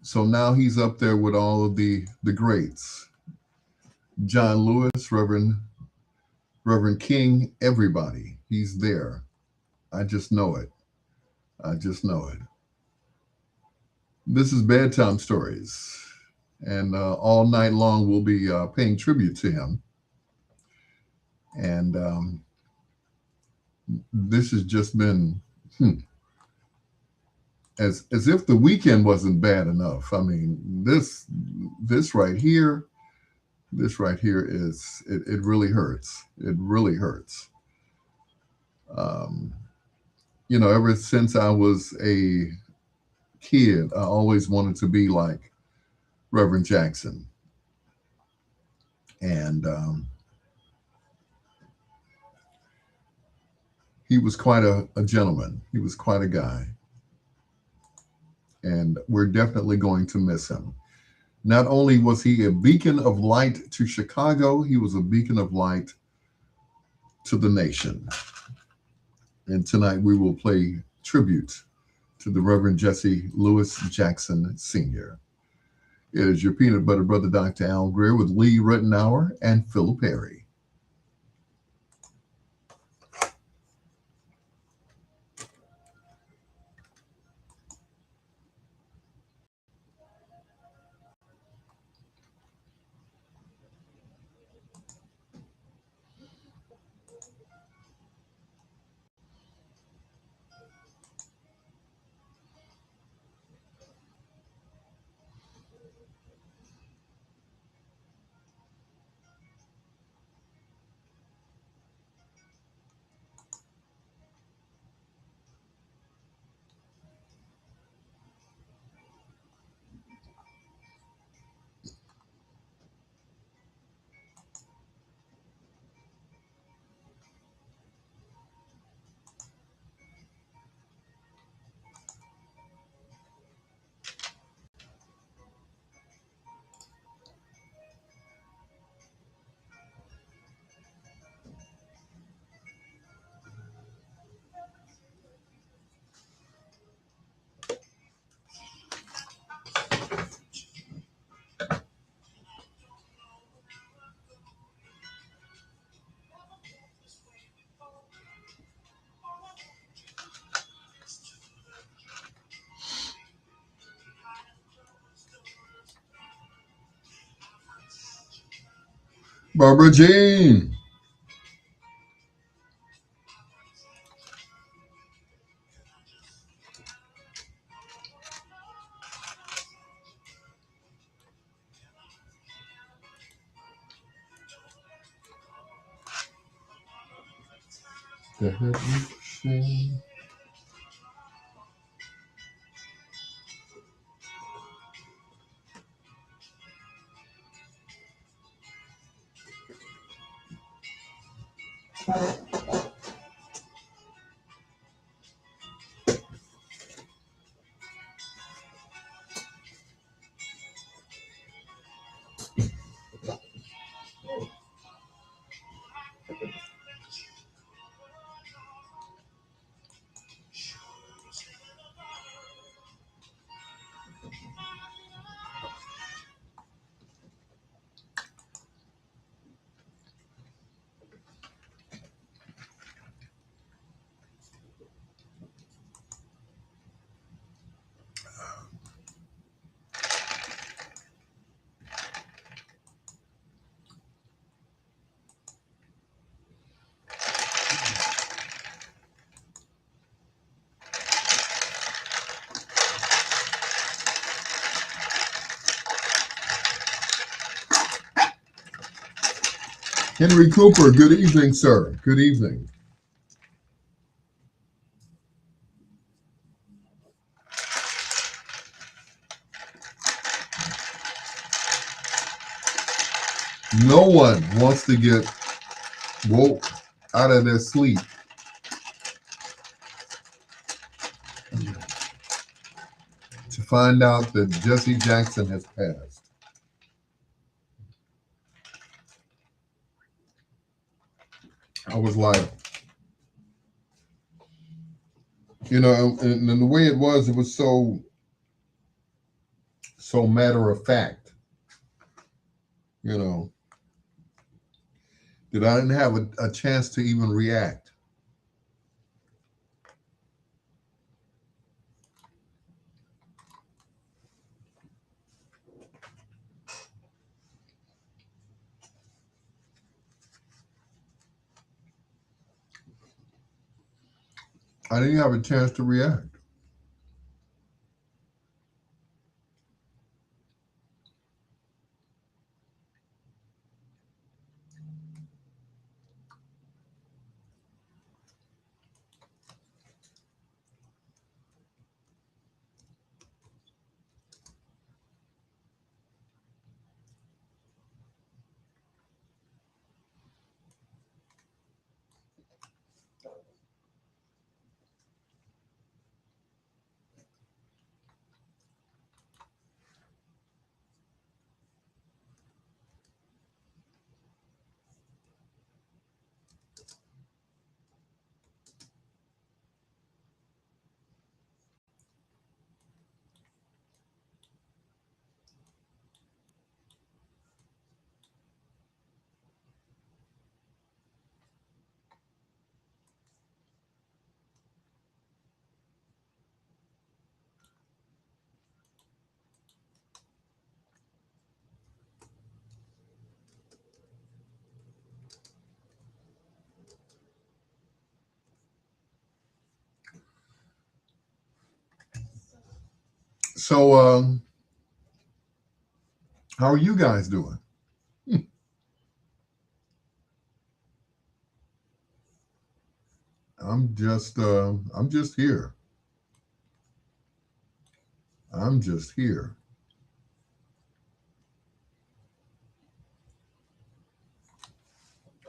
So now he's up there with all of the greats. John Lewis, Reverend King, everybody. He's there. I just know it. I just know it. This is Bedtime Stories. And all night long, we'll be paying tribute to him. And this has just been as if the weekend wasn't bad enough. I mean, this right here, this right here is it really hurts. It really hurts. Um, ever since I was a kid, I always wanted to be like Reverend Jackson, and he was quite a gentleman. He was quite a guy, and we're definitely going to miss him. Not only was he a beacon of light to Chicago, he was a beacon of light to the nation. And tonight we will play tribute to the Reverend Jesse Lewis Jackson Sr. It is your peanut butter brother, Dr. Al Greer, with Lee Rittenauer and Phil Perry. Barbara Jean. Henry Cooper, good evening, sir. Good evening. No one wants to get woke out of their sleep to find out that Jesse Jackson has passed. I was like, and the way it was so so matter of fact, you know, that I didn't have a chance to even react. I didn't have a chance to react. So, how are you guys doing? I'm just here. I'm just here.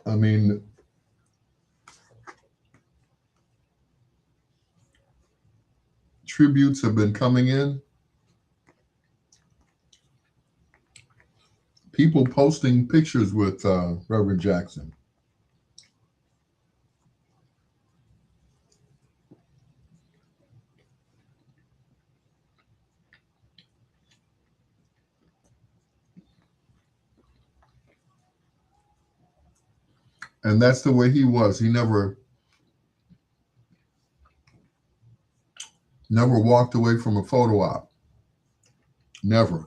I mean, tributes have been coming in. People posting pictures with Reverend Jackson. And that's the way he was. He never walked away from a photo op. Never.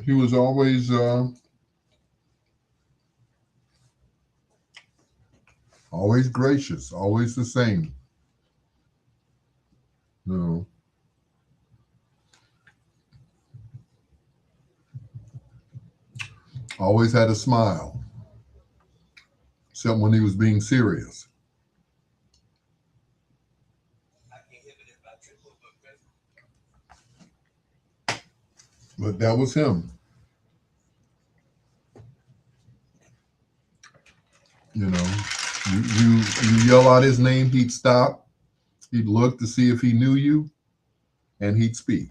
He was always gracious, always the same. You know, always had a smile, except when he was being serious. But that was him. You know, you yell out his name, he'd stop. He'd look to see if he knew you, and he'd speak.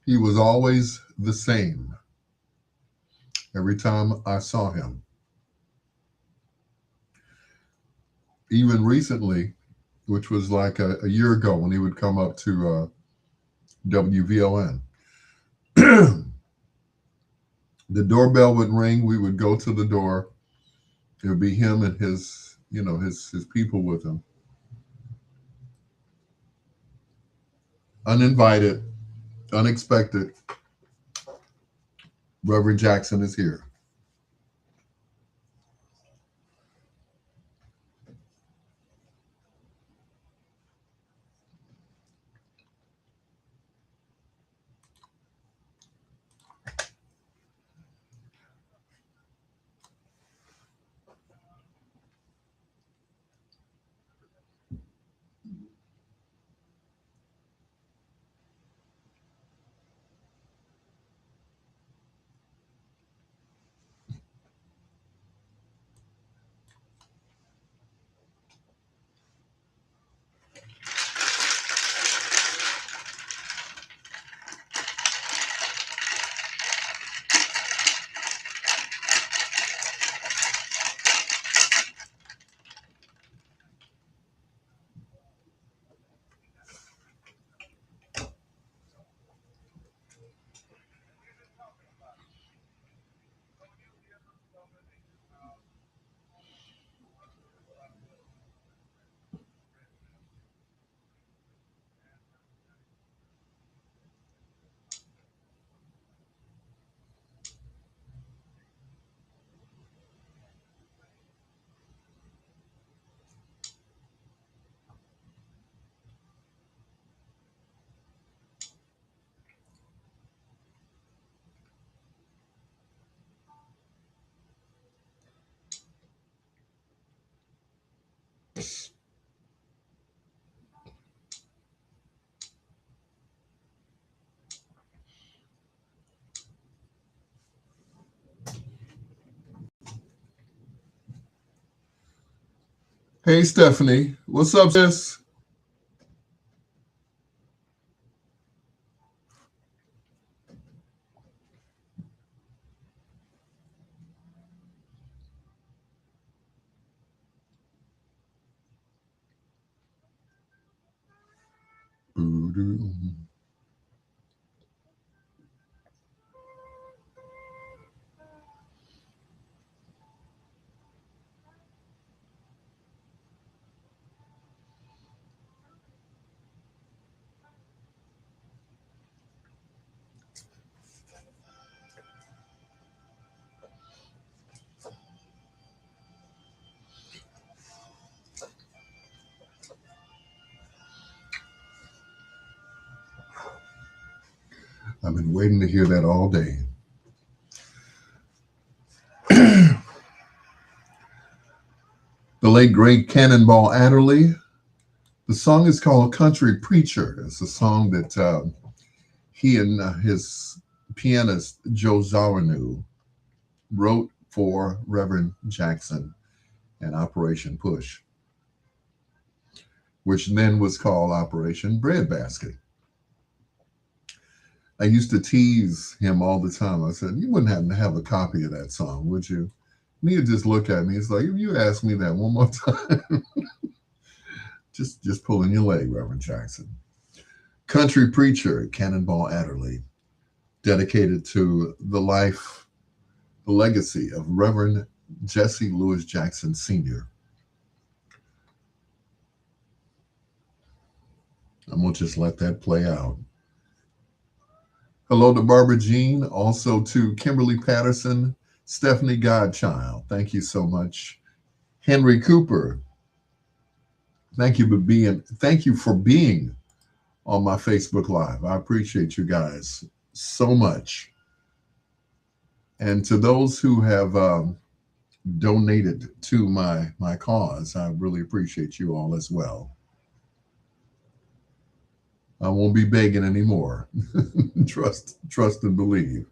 He was always the same every time I saw him. Even recently, which was like a year ago when he would come up to WVLN. The doorbell would ring. We would go to the door. It would be him and his, his people with him. Uninvited, unexpected. Reverend Jackson is here. Hey, Stephanie. What's up, sis? I've been waiting to hear that all day. The late great Cannonball Adderley. The song is called Country Preacher. It's a song that he and his pianist Joe Zawinul wrote for Reverend Jackson and Operation Push, which then was called Operation Breadbasket. I used to tease him all the time. I said, "You wouldn't happen to have a copy of that song, would you?" And he'd just look at me. It's like, if you ask me that one more time, just pulling your leg, Reverend Jackson. Country Preacher, Cannonball Adderley, dedicated to the life, the legacy of Reverend Jesse Louis Jackson Sr. I'm going to just let that play out. Hello to Barbara Jean, also to Kimberly Patterson, Stephanie Godchild. Thank you so much. Henry Cooper, thank you for being on my Facebook Live. I appreciate you guys so much. And to those who have donated to my cause, I really appreciate you all as well. I won't be begging anymore. Trust and believe.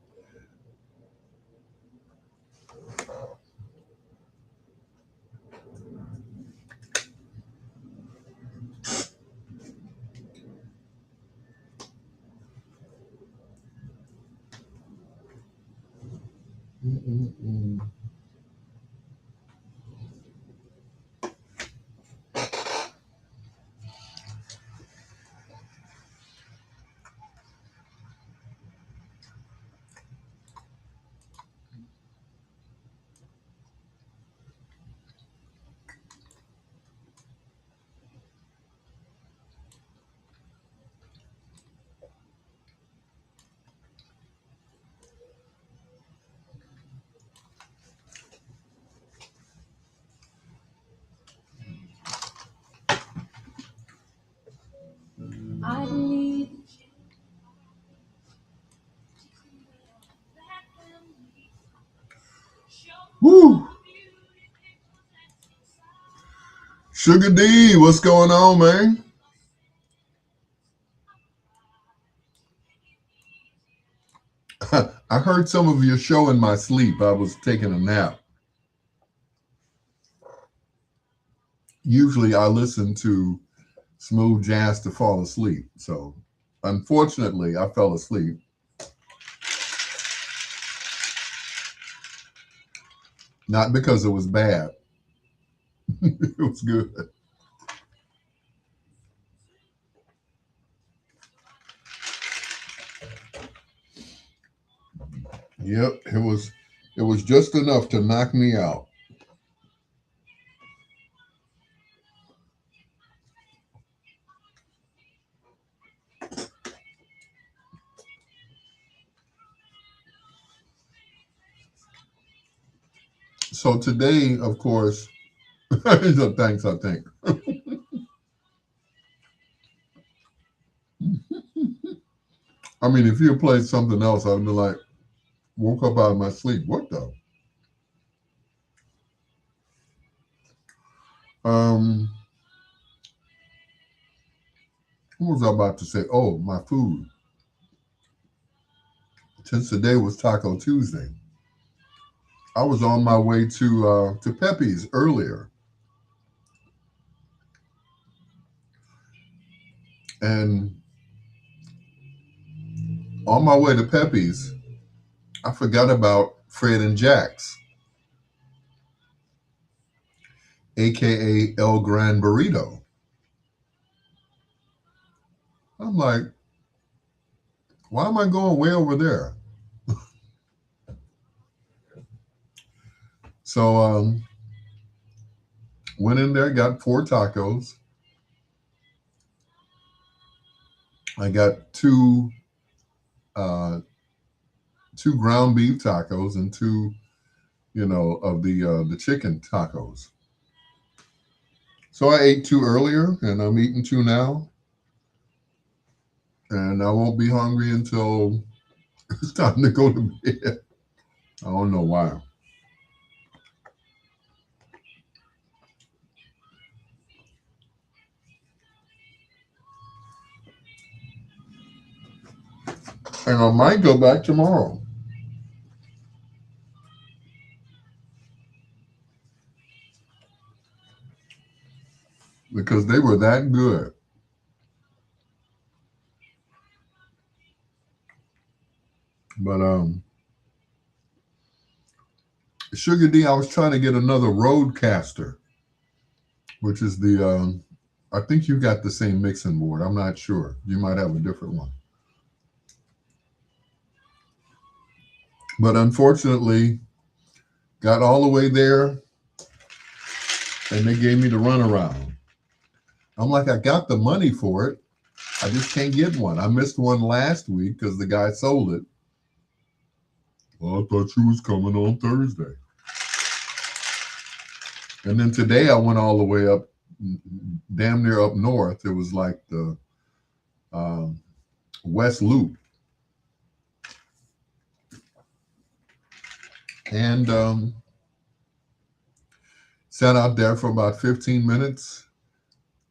Mm-mm-mm. I believe. Woo! Sugar D, what's going on, man? I heard some of your show in my sleep. I was taking a nap. Usually I listen to smooth jazz to fall asleep. So unfortunately, I fell asleep. Not because it was bad. It was good. Yep, it was just enough to knock me out. So today, of course, so thanks, I think. I mean, if you played something else, I'd be like, woke up out of my sleep. What the? What was I about to say? Oh, my food. Since today was Taco Tuesday, I was on my way to Pepe's earlier, and on my way to Pepe's, I forgot about Fred and Jack's, aka El Gran Burrito. I'm like, why am I going way over there? So went in there, got 4 tacos. I got uh, two ground beef tacos and two, of the chicken tacos. So I ate 2 earlier, and I'm eating 2 now, and I won't be hungry until it's time to go to bed. I don't know why. And I might go back tomorrow because they were that good. But Sugar D, I was trying to get another Roadcaster, which is I think you got the same mixing board. I'm not sure. You might have a different one. But unfortunately, got all the way there and they gave me the runaround. I'm like, I got the money for it. I just can't get one. I missed one last week because the guy sold it. Well, I thought you was coming on Thursday. And then today I went all the way up, damn near up north. It was like the um, West Loop. And sat out there for about 15 minutes,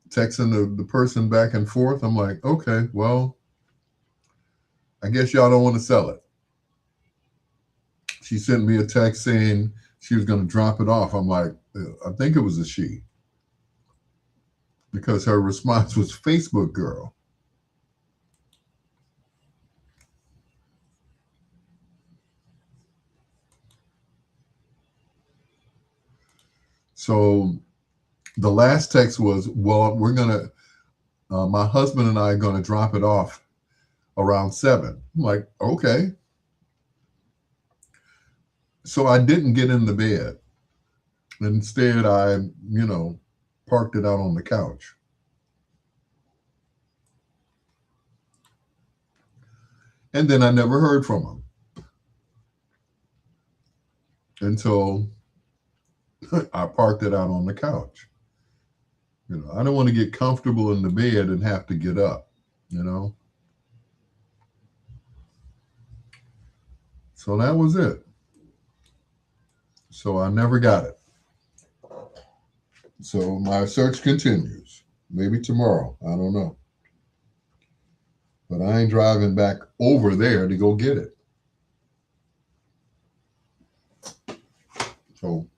texting the person back and forth. I'm like, okay, well, I guess y'all don't want to sell it. She sent me a text saying she was going to drop it off. I'm like, I think it was a she because her response was Facebook girl. So the last text was, well, my husband and I are going to drop it off around 7. I'm like, okay. So I didn't get in the bed. Instead, I, parked it out on the couch. And then I never heard from him until I parked it out on the couch. I don't want to get comfortable in the bed and have to get up, you know? So that was it. So I never got it. So my search continues. Maybe tomorrow. I don't know. But I ain't driving back over there to go get it. So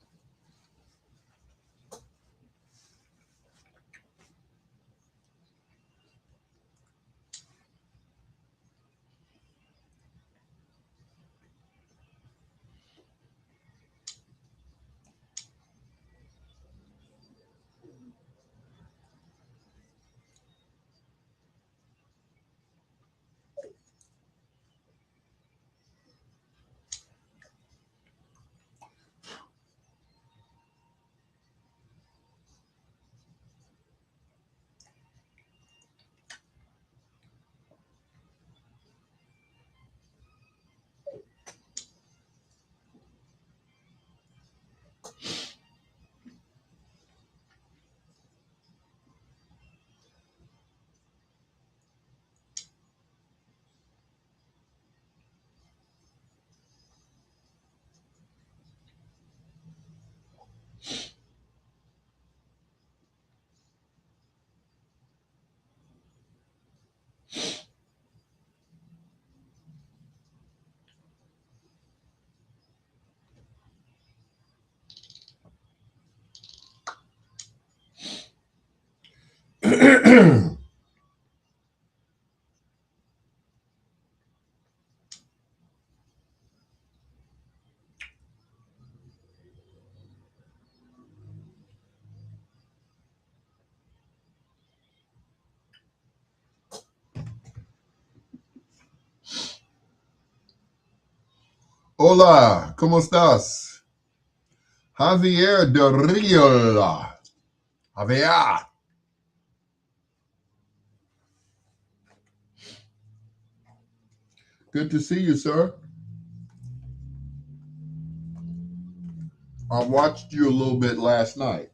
Hola, ¿cómo estás? Javier de Riola. Javier. Good to see you, sir. I watched you a little bit last night.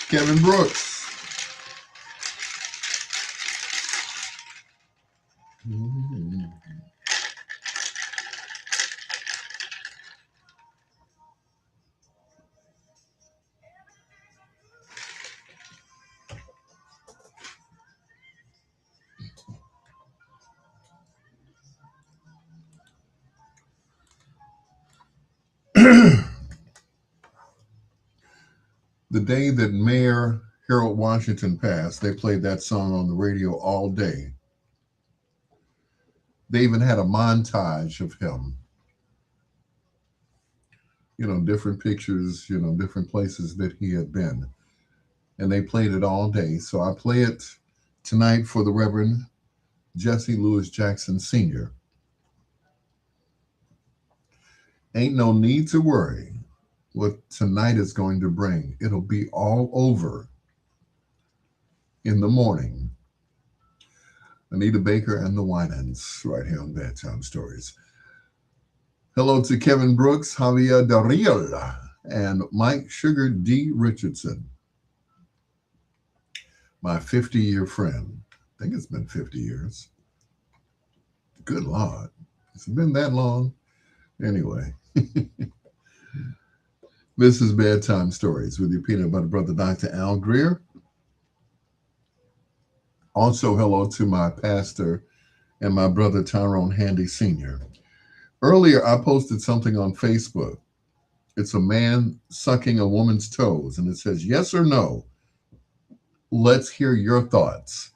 Kevin Brooks. The day that Mayor Harold Washington passed, they played that song on the radio all day. They even had a montage of him, different pictures, different places that he had been. And they played it all day. So I play it tonight for the Reverend Jesse Lewis Jackson Sr. Ain't no need to worry what tonight is going to bring. It'll be all over in the morning. Anita Baker and the Winans right here on Bedtime Stories. Hello to Kevin Brooks, Javier Darriel, and Mike Sugar D. Richardson, my 50-year friend. I think it's been 50 years. Good Lord. It's been that long. Anyway, this is Bedtime Stories with your peanut butter brother, Dr. Al Greer. Also, hello to my pastor and my brother, Tyrone Handy Sr. Earlier, I posted something on Facebook. It's a man sucking a woman's toes, and it says, yes or no? Let's hear your thoughts.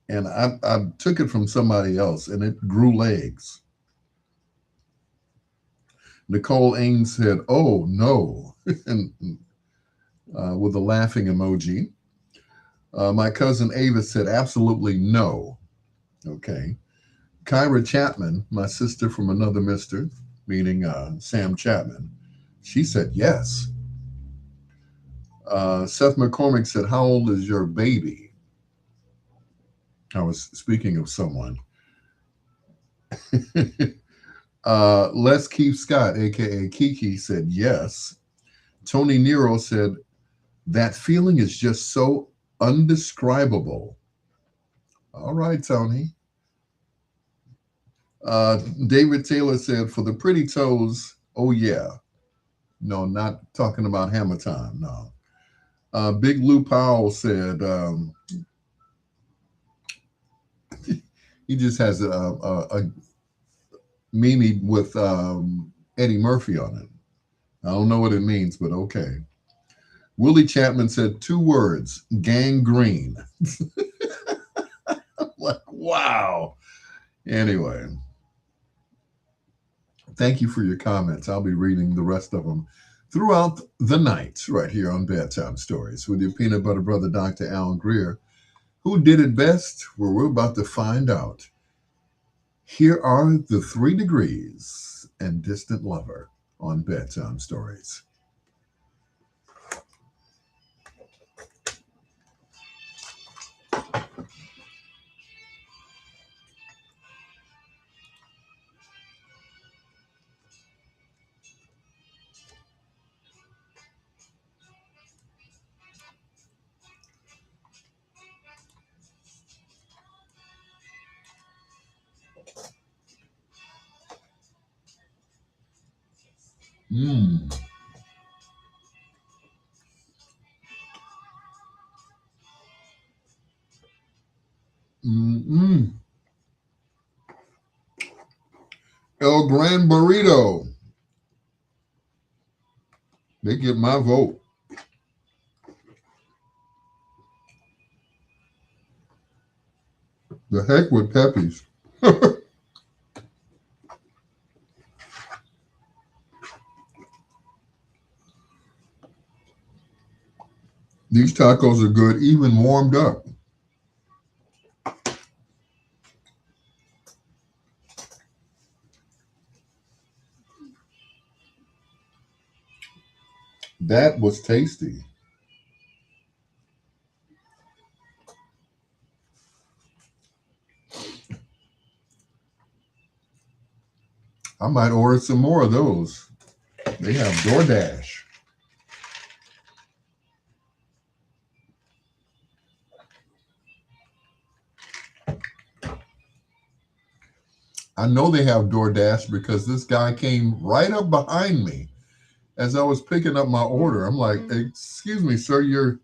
And I took it from somebody else, and it grew legs. Nicole Ames said, oh, no, and with a laughing emoji. My cousin Ava said, absolutely no. Okay. Kyra Chapman, my sister from another mister, meaning Sam Chapman, she said yes. Seth McCormick said, how old is your baby? I was speaking of someone. Les Keith Scott, aka Kiki, said yes. Tony Nero said, that feeling is just so undescribable. All right, Tony. David Taylor said, for the pretty toes, oh yeah. No, not talking about hammer time, no. Big Lou Powell said, he just has a meme with Eddie Murphy on it. I don't know what it means, but okay. Willie Chapman said 2 words, gangrene. I'm like, wow. Anyway, thank you for your comments. I'll be reading the rest of them throughout the night right here on Bedtime Stories with your peanut butter brother, Dr. Alan Greer. Who did it best? Well, we're about to find out. Here are the 3 degrees and Distant Lover on Bedtime Stories. Mm. Mm-mm. El Gran Burrito. They get my vote. The heck with Pepe's. These tacos are good, even warmed up. That was tasty. I might order some more of those. They have DoorDash. I know they have DoorDash because this guy came right up behind me as I was picking up my order. I'm like, excuse me, sir, you're a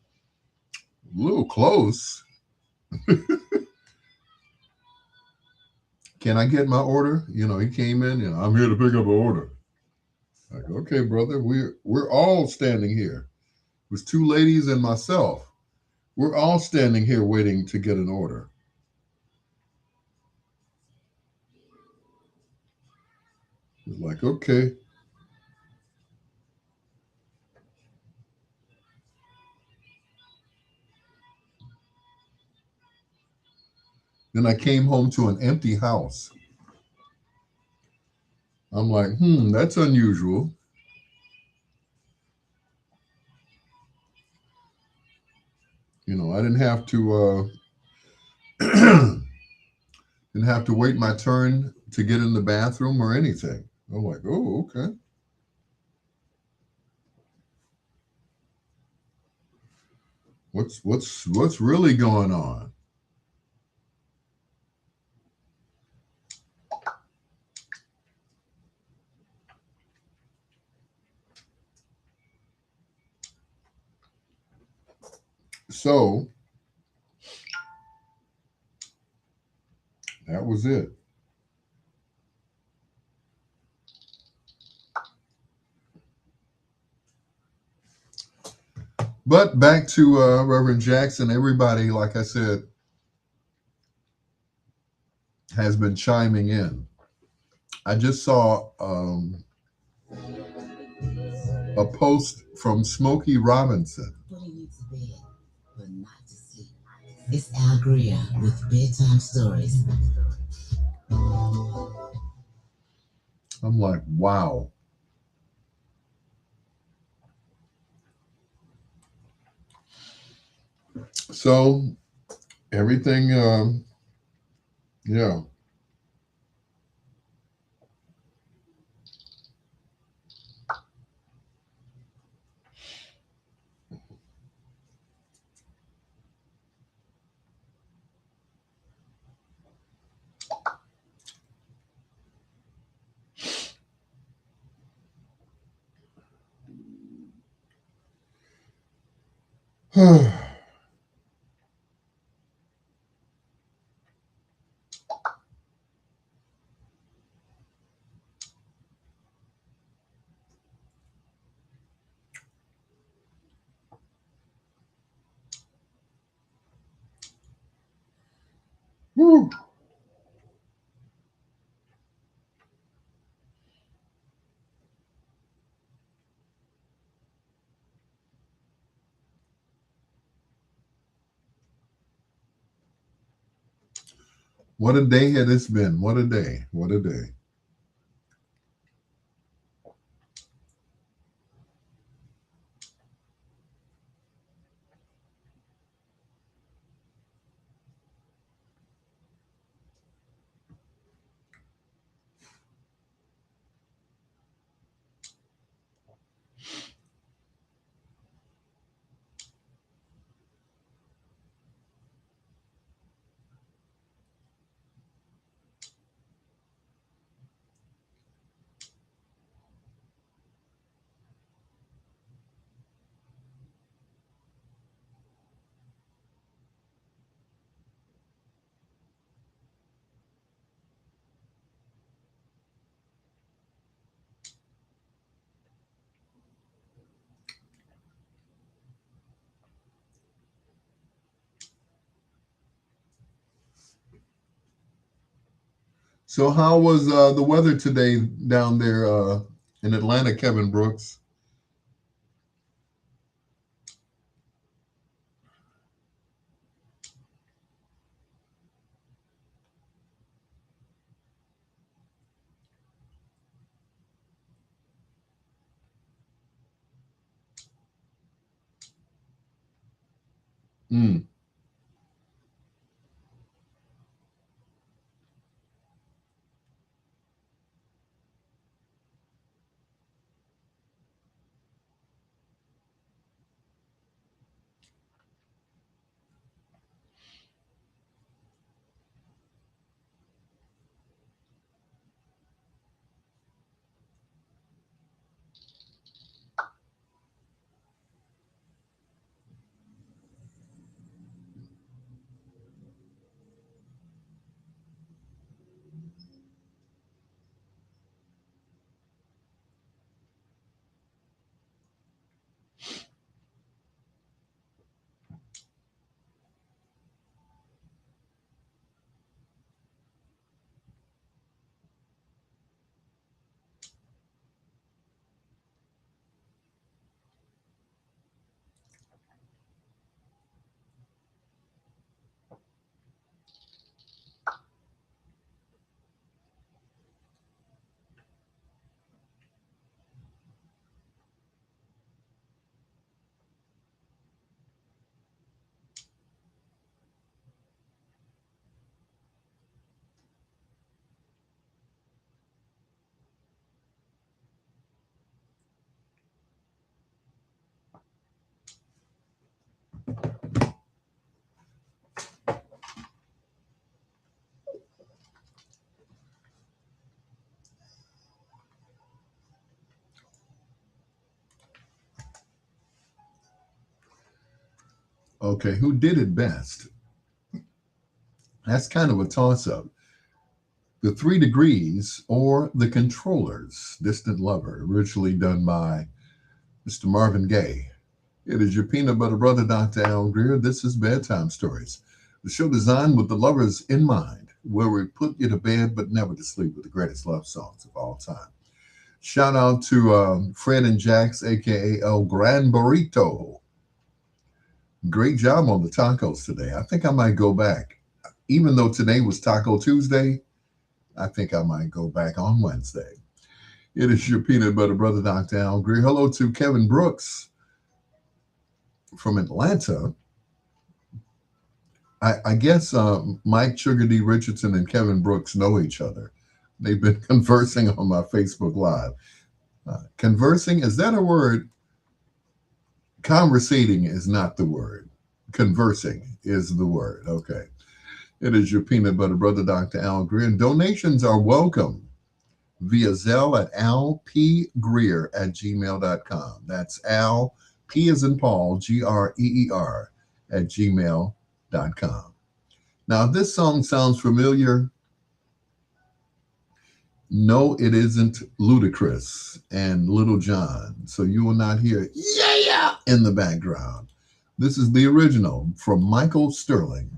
little close. Can I get my order? You know, he came in, I'm here to pick up an order. Like, okay, brother, we're all standing here. It was two ladies and myself. We're all standing here waiting to get an order. It's like, okay. Then I came home to an empty house. I'm like, that's unusual. I didn't have to didn't have to wait my turn to get in the bathroom or anything. I'm like, oh, okay. What's really going on? So that was it. But back to Reverend Jackson. Everybody, like I said, has been chiming in. I just saw a post from Smokey Robinson. Putting you to bed, but not to sleep. It's Al Greer with bedtime stories. I'm like, wow. So everything, yeah. Woo. What a day it has been. What a day. What a day. So how was the weather today down there in Atlanta, Kevin Brooks? Mm, okay, who did it best? That's kind of a toss up. The Three Degrees or The Controllers, Distant Lover, originally done by Mr. Marvin Gaye. It is your peanut butter brother, Dr. Al Greer. This is Bedtime Stories, the show designed with the lovers in mind, where we put you to bed but never to sleep with the greatest love songs of all time. Shout out to Fred and Jax, aka El Gran Burrito. Great job on the tacos today. I think I might go back. Even though today was Taco Tuesday, I think I might go back on Wednesday. It is your peanut butter brother, Dr. Al Greer. Hello to Kevin Brooks from Atlanta. I guess Mike Sugar D. Richardson and Kevin Brooks know each other. They've been conversing on my Facebook Live. Conversing, is that a word? Conversating is not the word. Conversing is the word. Okay. It is your peanut butter brother, Dr. Al Greer. Donations are welcome via Zelle at alpgreer at gmail.com. That's Al, P as in Paul, Greer at gmail.com. Now, if this song sounds familiar, no, it isn't Ludacris and Little John. So you will not hear yeah in the background. This is the original from Michael Sterling.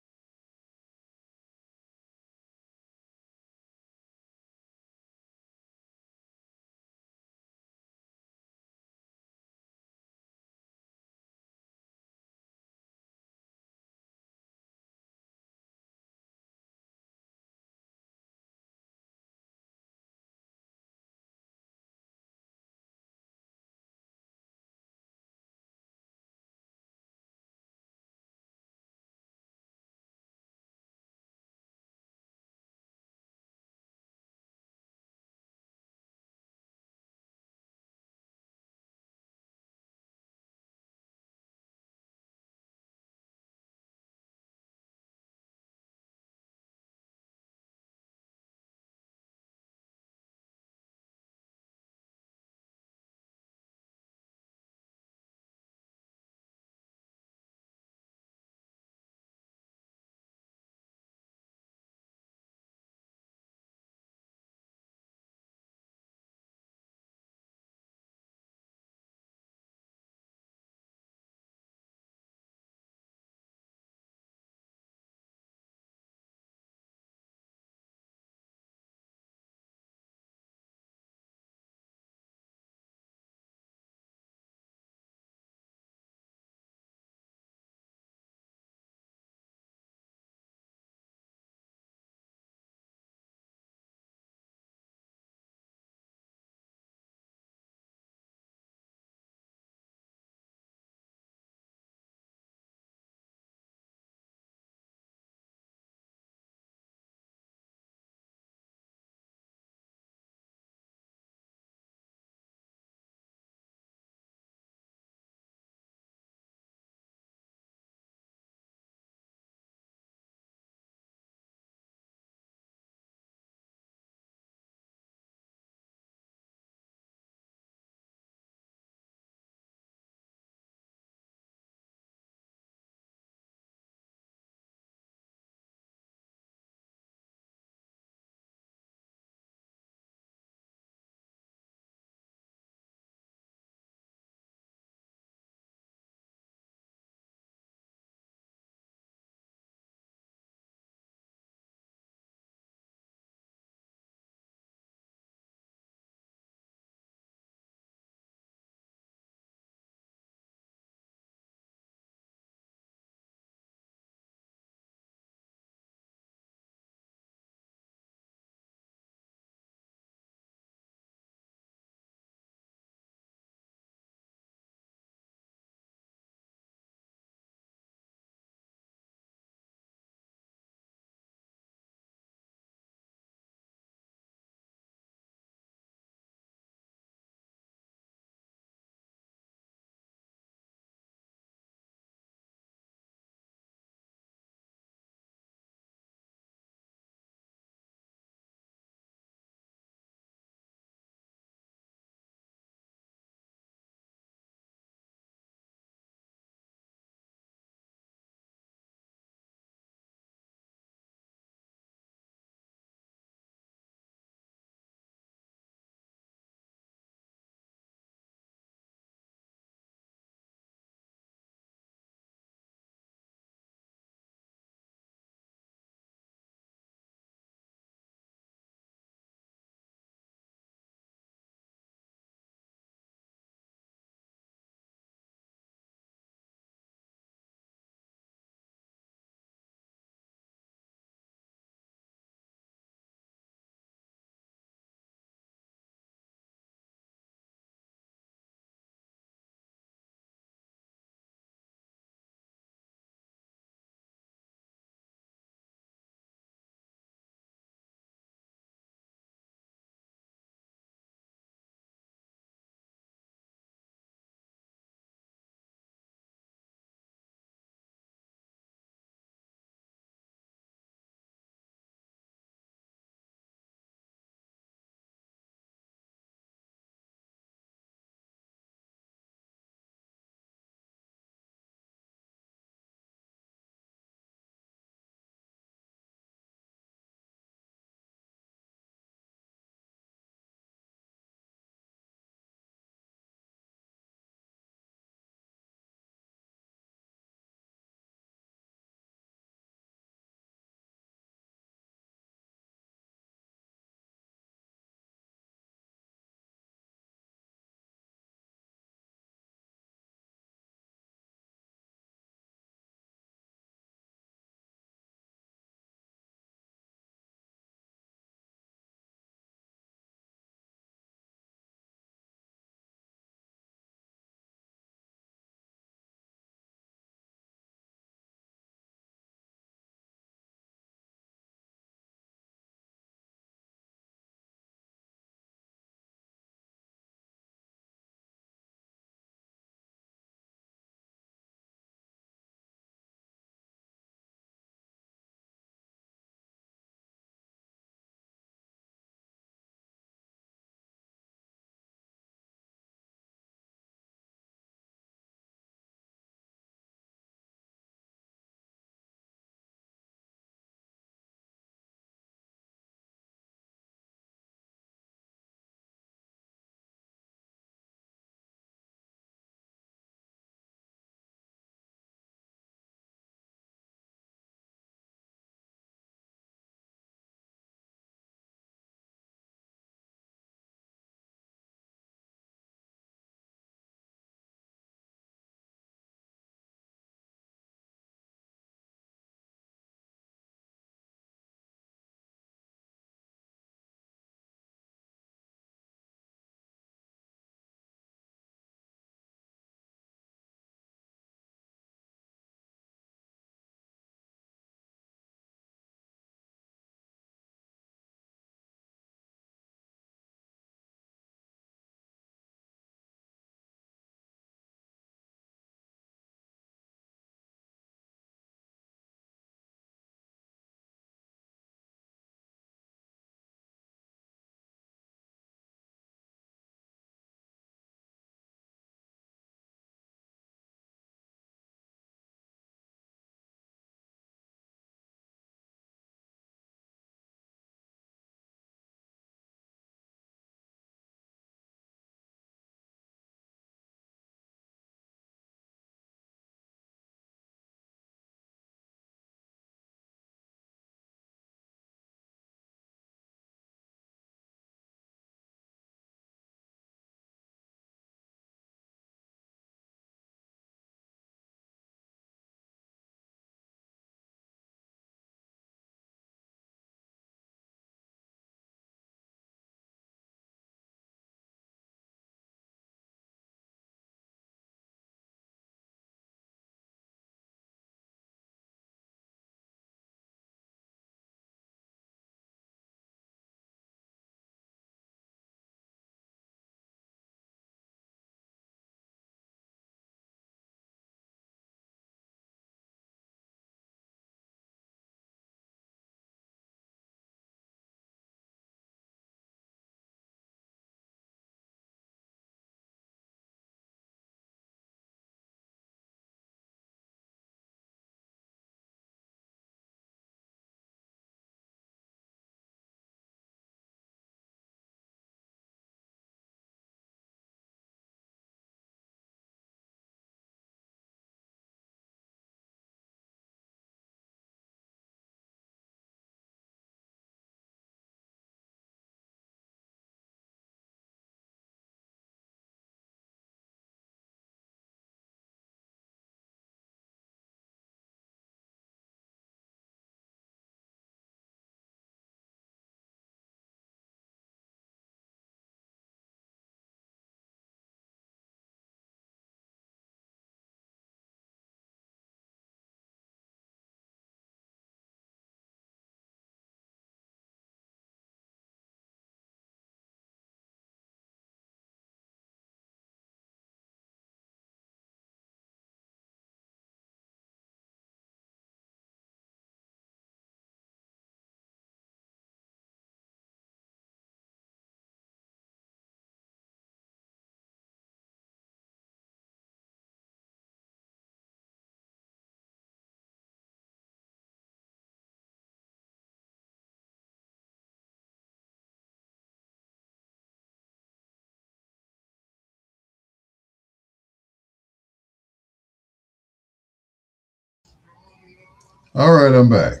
All right, I'm back.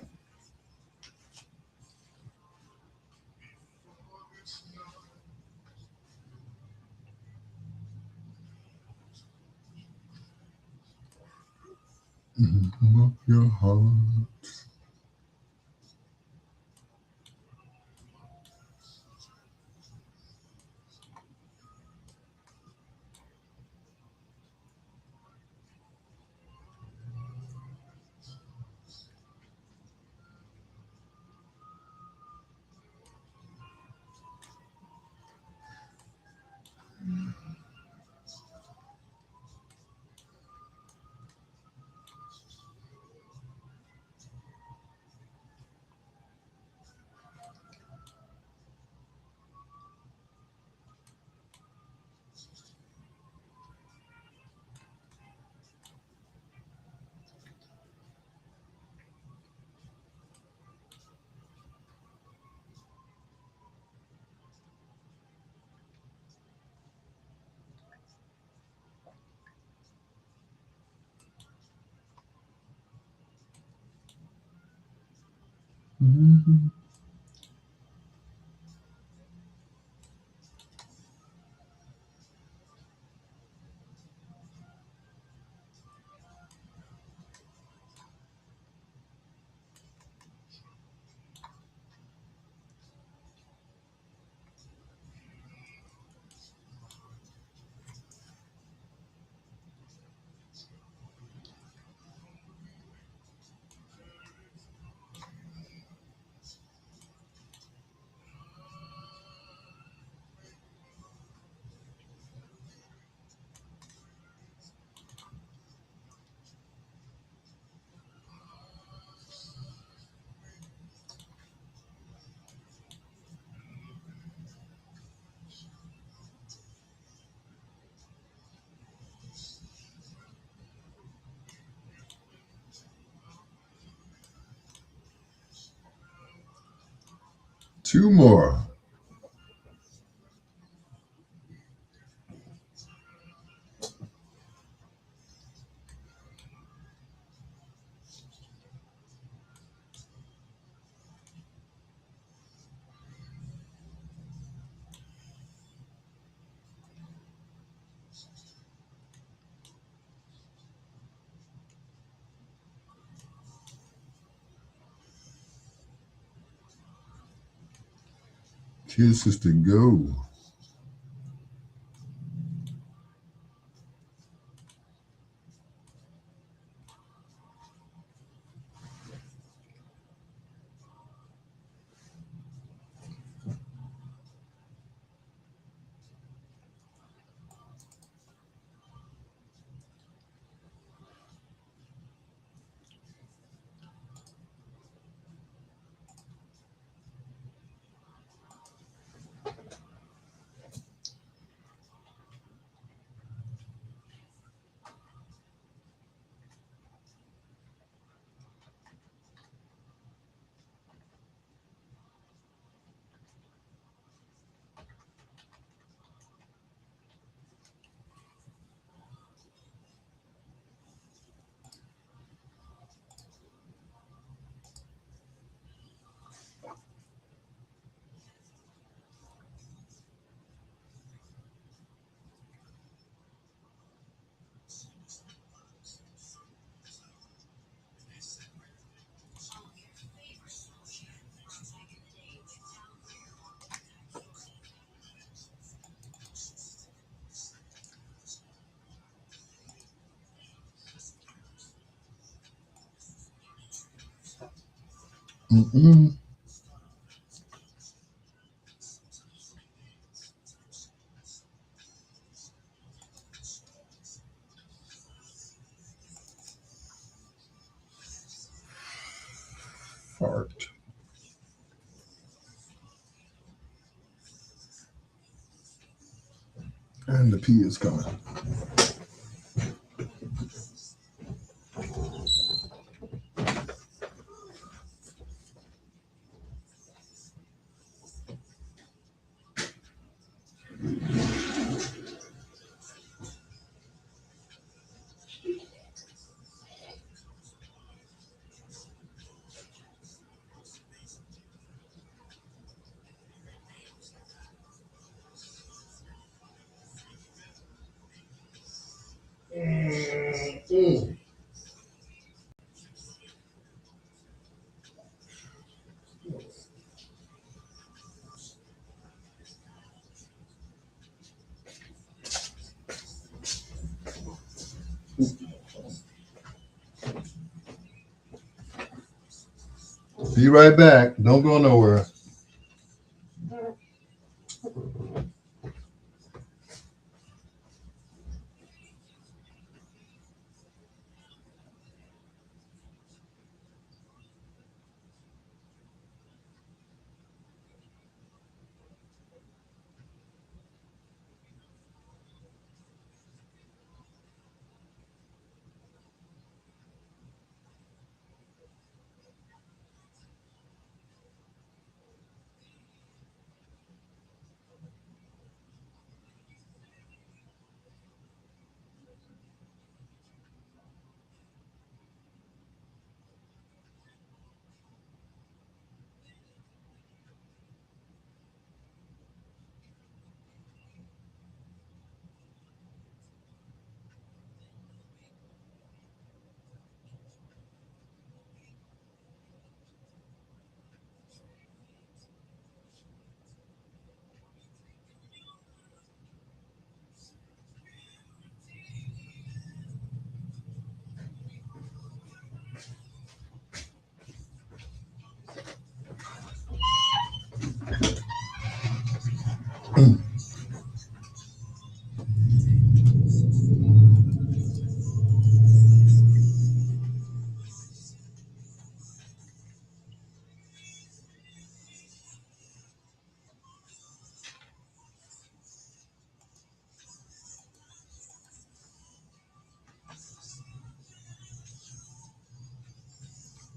Open up your heart. Mhm. Two more. Kisses to go. Mm-mm. Fart. And the pee is coming. Mm. Be right back. Don't go nowhere.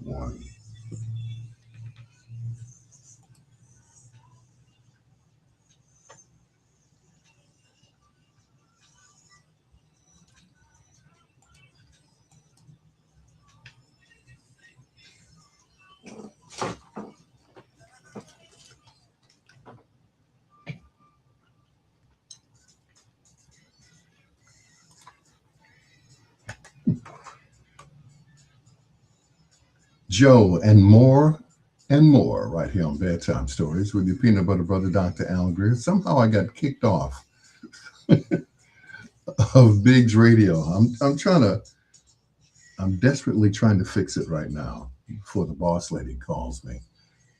One. Joe and more right here on Bedtime Stories with your peanut butter brother, Dr. Al Greer. Somehow I got kicked off of Biggs Radio. I'm desperately trying to fix it right now before the boss lady calls me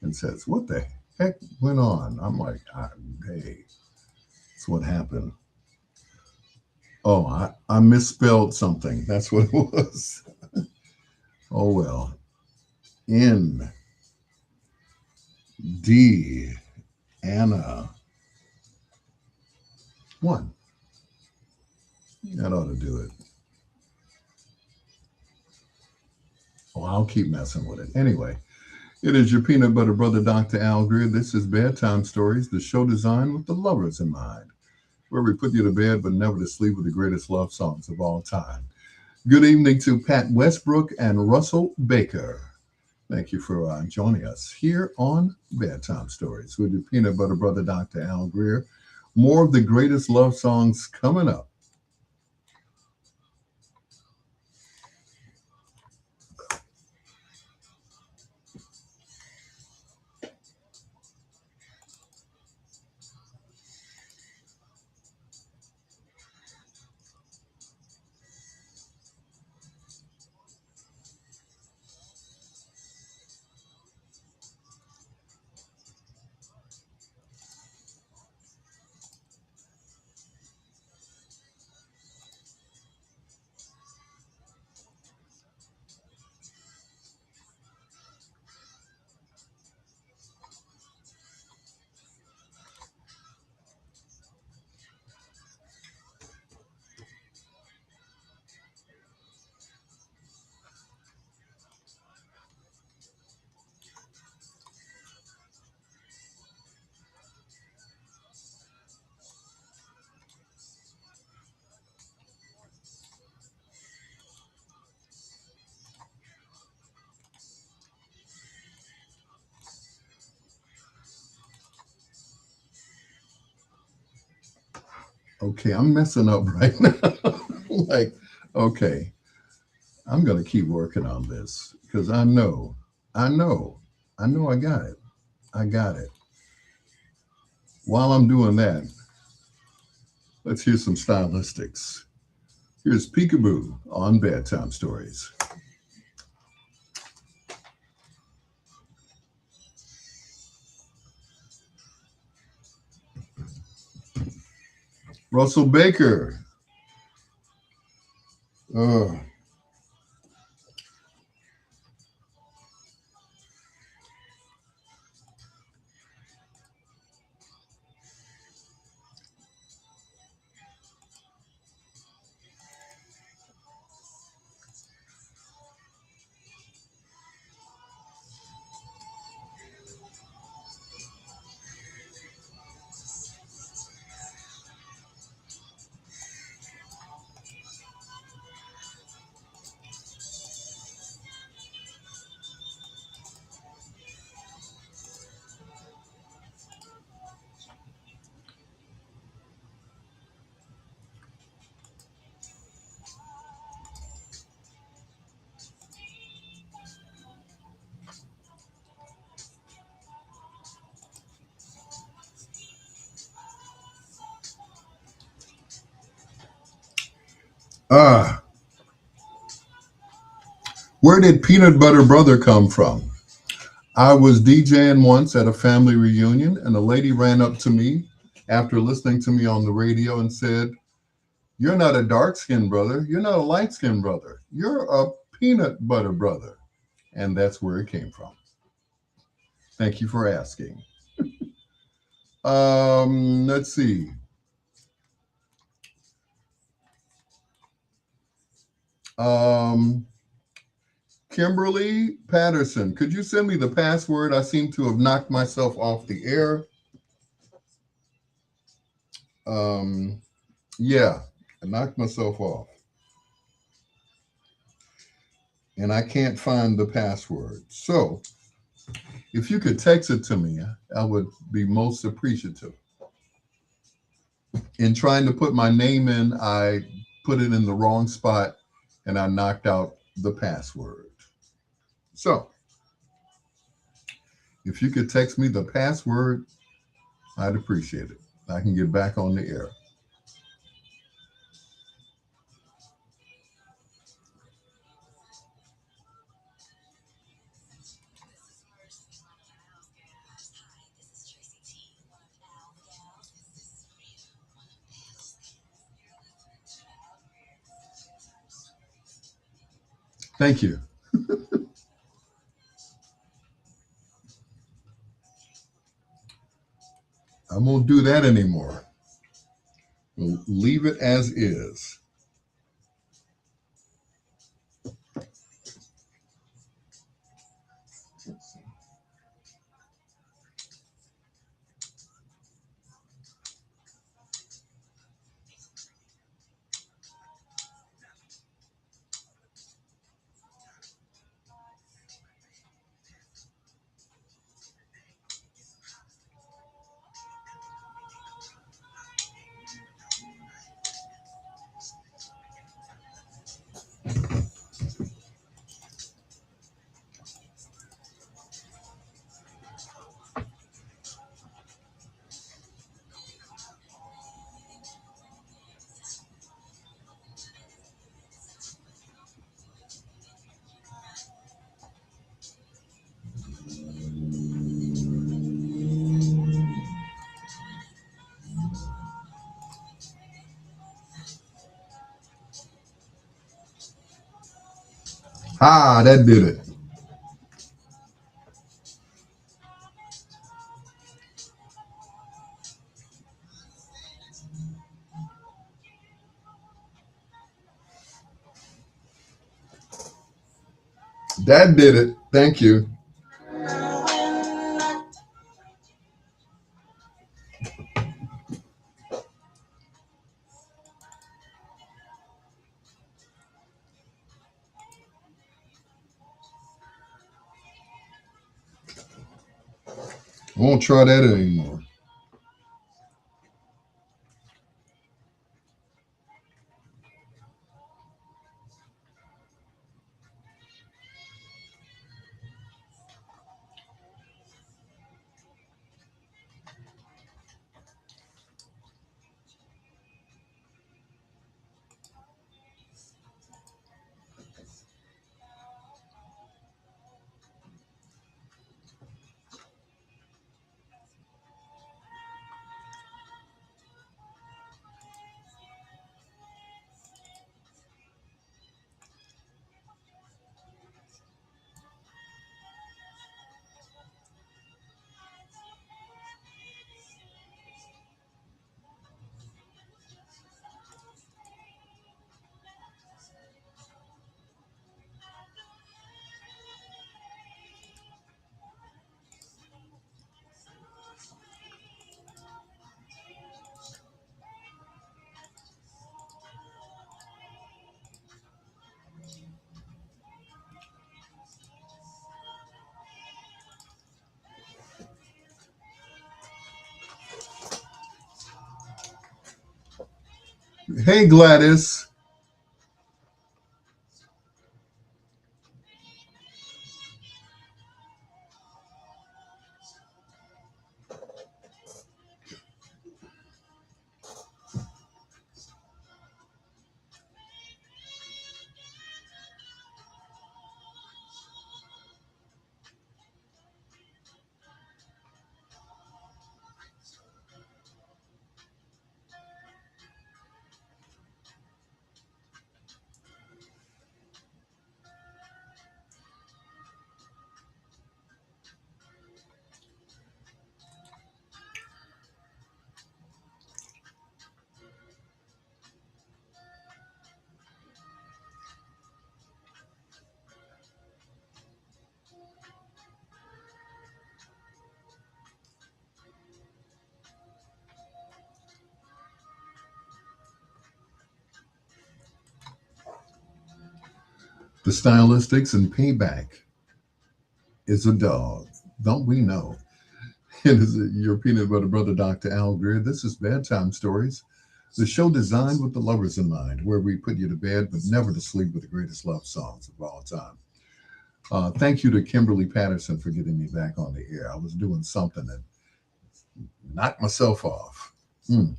and says, "What the heck went on?" I'm like, "Hey, that's what happened." Oh, I misspelled something. That's what it was. Oh, well. N D Anna 1. That ought to do it. Oh, I'll keep messing with it. Anyway, it is your peanut butter brother, Dr. Al Greer. This is Bedtime Stories, the show designed with the lovers in mind, where we put you to bed but never to sleep with the greatest love songs of all time. Good evening to Pat Westbrook and Russell Baker. Thank you for joining us here on Bedtime Stories with your peanut butter brother, Dr. Al Greer. More of the greatest love songs coming up. Okay, I'm messing up right now. Like, Okay, I'm going to keep working on this because I know, I got it. I got it. While I'm doing that, let's hear some stylistics. Here's Peekaboo on Bedtime Stories. Russell Baker. Uh, ah, where did Peanut Butter Brother come from? I was DJing once at a family reunion, and a lady ran up to me after listening to me on the radio and said, "You're not a dark skinned brother. You're not a light skinned brother. You're a peanut butter brother." And that's where it came from. Thank you for asking. Let's see. Um, Kimberly Patterson, could you send me the password? I seem to have knocked myself off the air. Um, yeah, I knocked myself off and I can't find the password. So if you could text it to me, I would be most appreciative. In trying to put my name in, I put it in the wrong spot and I knocked out the password. So if you could text me the password, I'd appreciate it. I can get back on the air. Thank you. I won't do that anymore. We'll leave it as is. Ah, that did it. That did it. Thank you. I won't try that anymore. Hey, Gladys. The stylistics and payback is a dog. Don't we know? It is your peanut butter brother, Dr. Al Greer. This is Bedtime Stories, the show designed with the lovers in mind, where we put you to bed but never to sleep with the greatest love songs of all time. Thank you to Kimberly Patterson for getting me back on the air. I was doing something and knocked myself off. Hmm.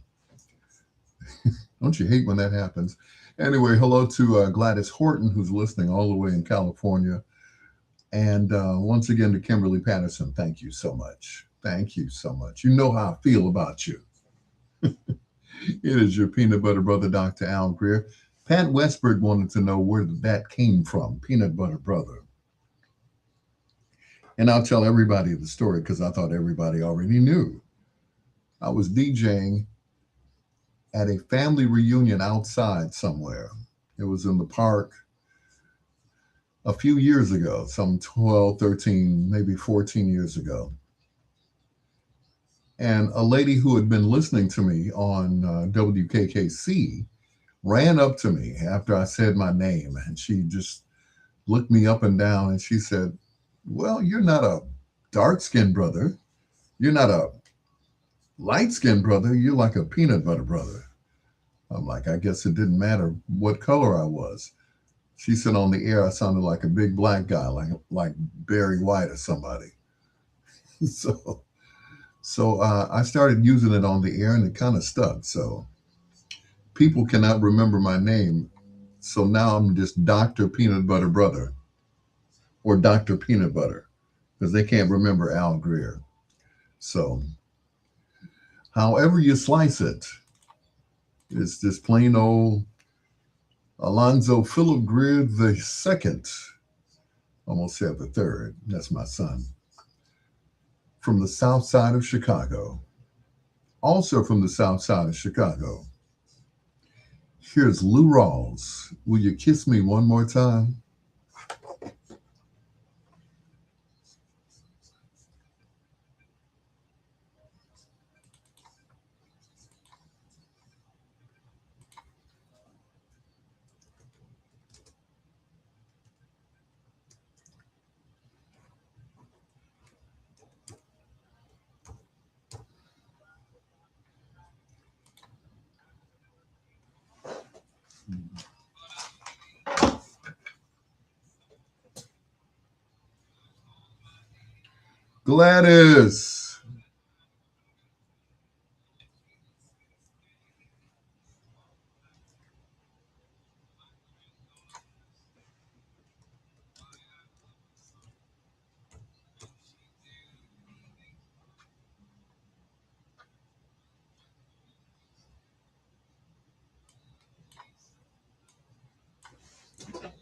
Don't you hate when that happens? Anyway, hello to Gladys Horton, who's listening all the way in California. And once again to Kimberly Patterson, thank you so much. Thank you so much. You know how I feel about you. It is your peanut butter brother, Dr. Al Greer. Pat Westberg wanted to know where that came from, peanut butter brother. And I'll tell everybody the story because I thought everybody already knew. I was DJing at a family reunion outside somewhere. It was in the park a few years ago, some 12, 13, maybe 14 years ago. And a lady who had been listening to me on WKKC ran up to me after I said my name, and she just looked me up and down and she said, "Well, you're not a dark skinned brother. You're not a light skinned brother. You're like a peanut butter brother." I'm like, I guess it didn't matter what color I was. She said on the air I sounded like a big black guy, like Barry White or somebody. so so I started using it on the air and it kind of stuck. So people cannot remember my name. So now I'm just Dr. Peanut Butter Brother or Dr. Peanut Butter because they can't remember Al Greer. So however you slice it, it's just plain old Alonzo Philip Greer the second. Almost said the third. That's my son. From the south side of Chicago. Also from the south side of Chicago. Here's Lou Rawls. Will you kiss me one more time? Gladys.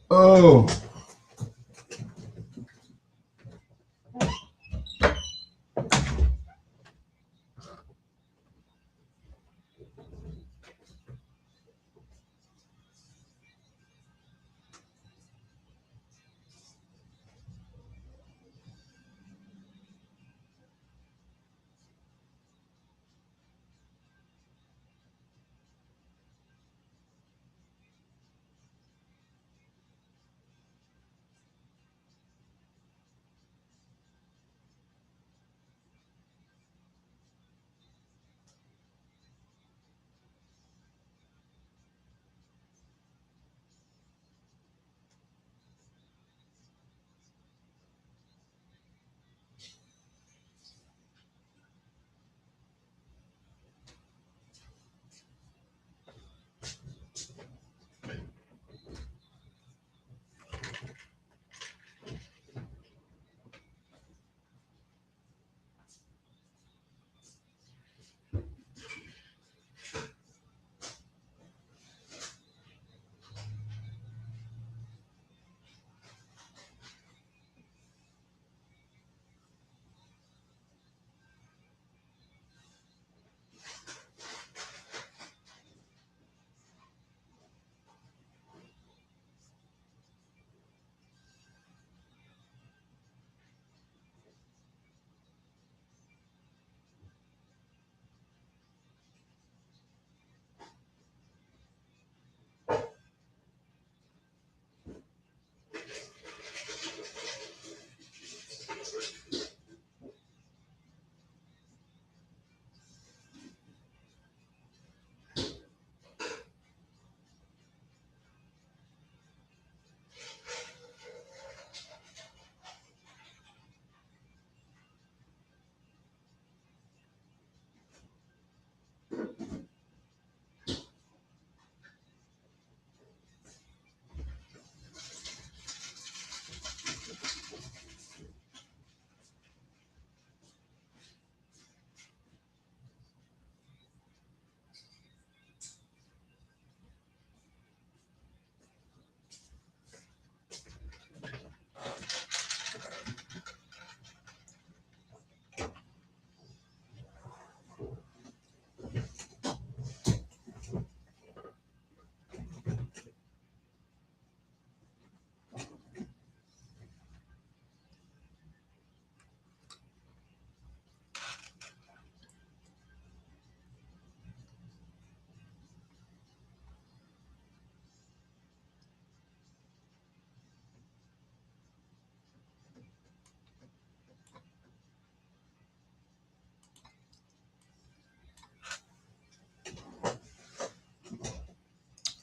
Oh,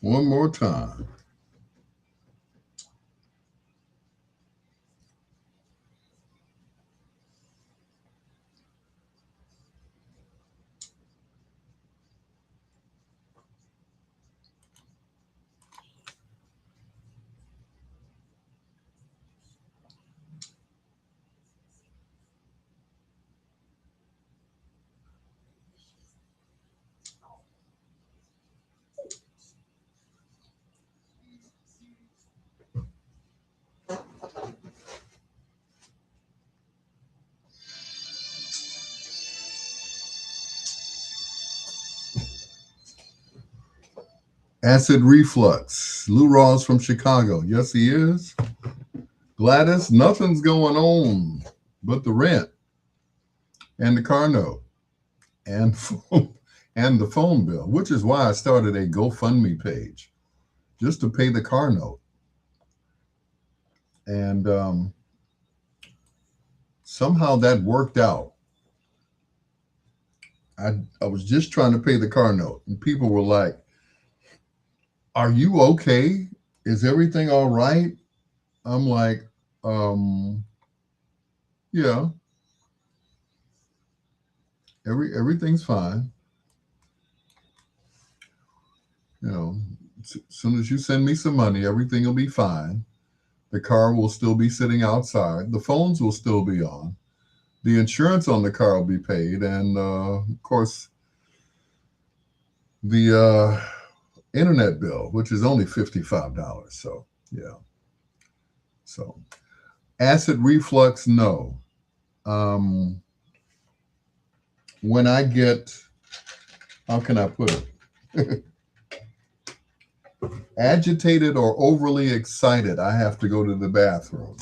One more time. Acid reflux. Lou Rawls from Chicago. Yes, he is. Gladys, nothing's going on but the rent and the car note and and the phone bill, which is why I started a GoFundMe page just to pay the car note. And somehow that worked out. I was just trying to pay the car note, and people were like, "Are you okay? Is everything all right?" I'm like, yeah, everything's fine. You know, as soon as you send me some money, everything will be fine. The car will still be sitting outside. The phones will still be on. The insurance on the car will be paid, and of course, the internet bill, which is only $55. So yeah. So acid reflux, no. Um, when I get, how can I put it? Agitated or overly excited, I have to go to the bathroom.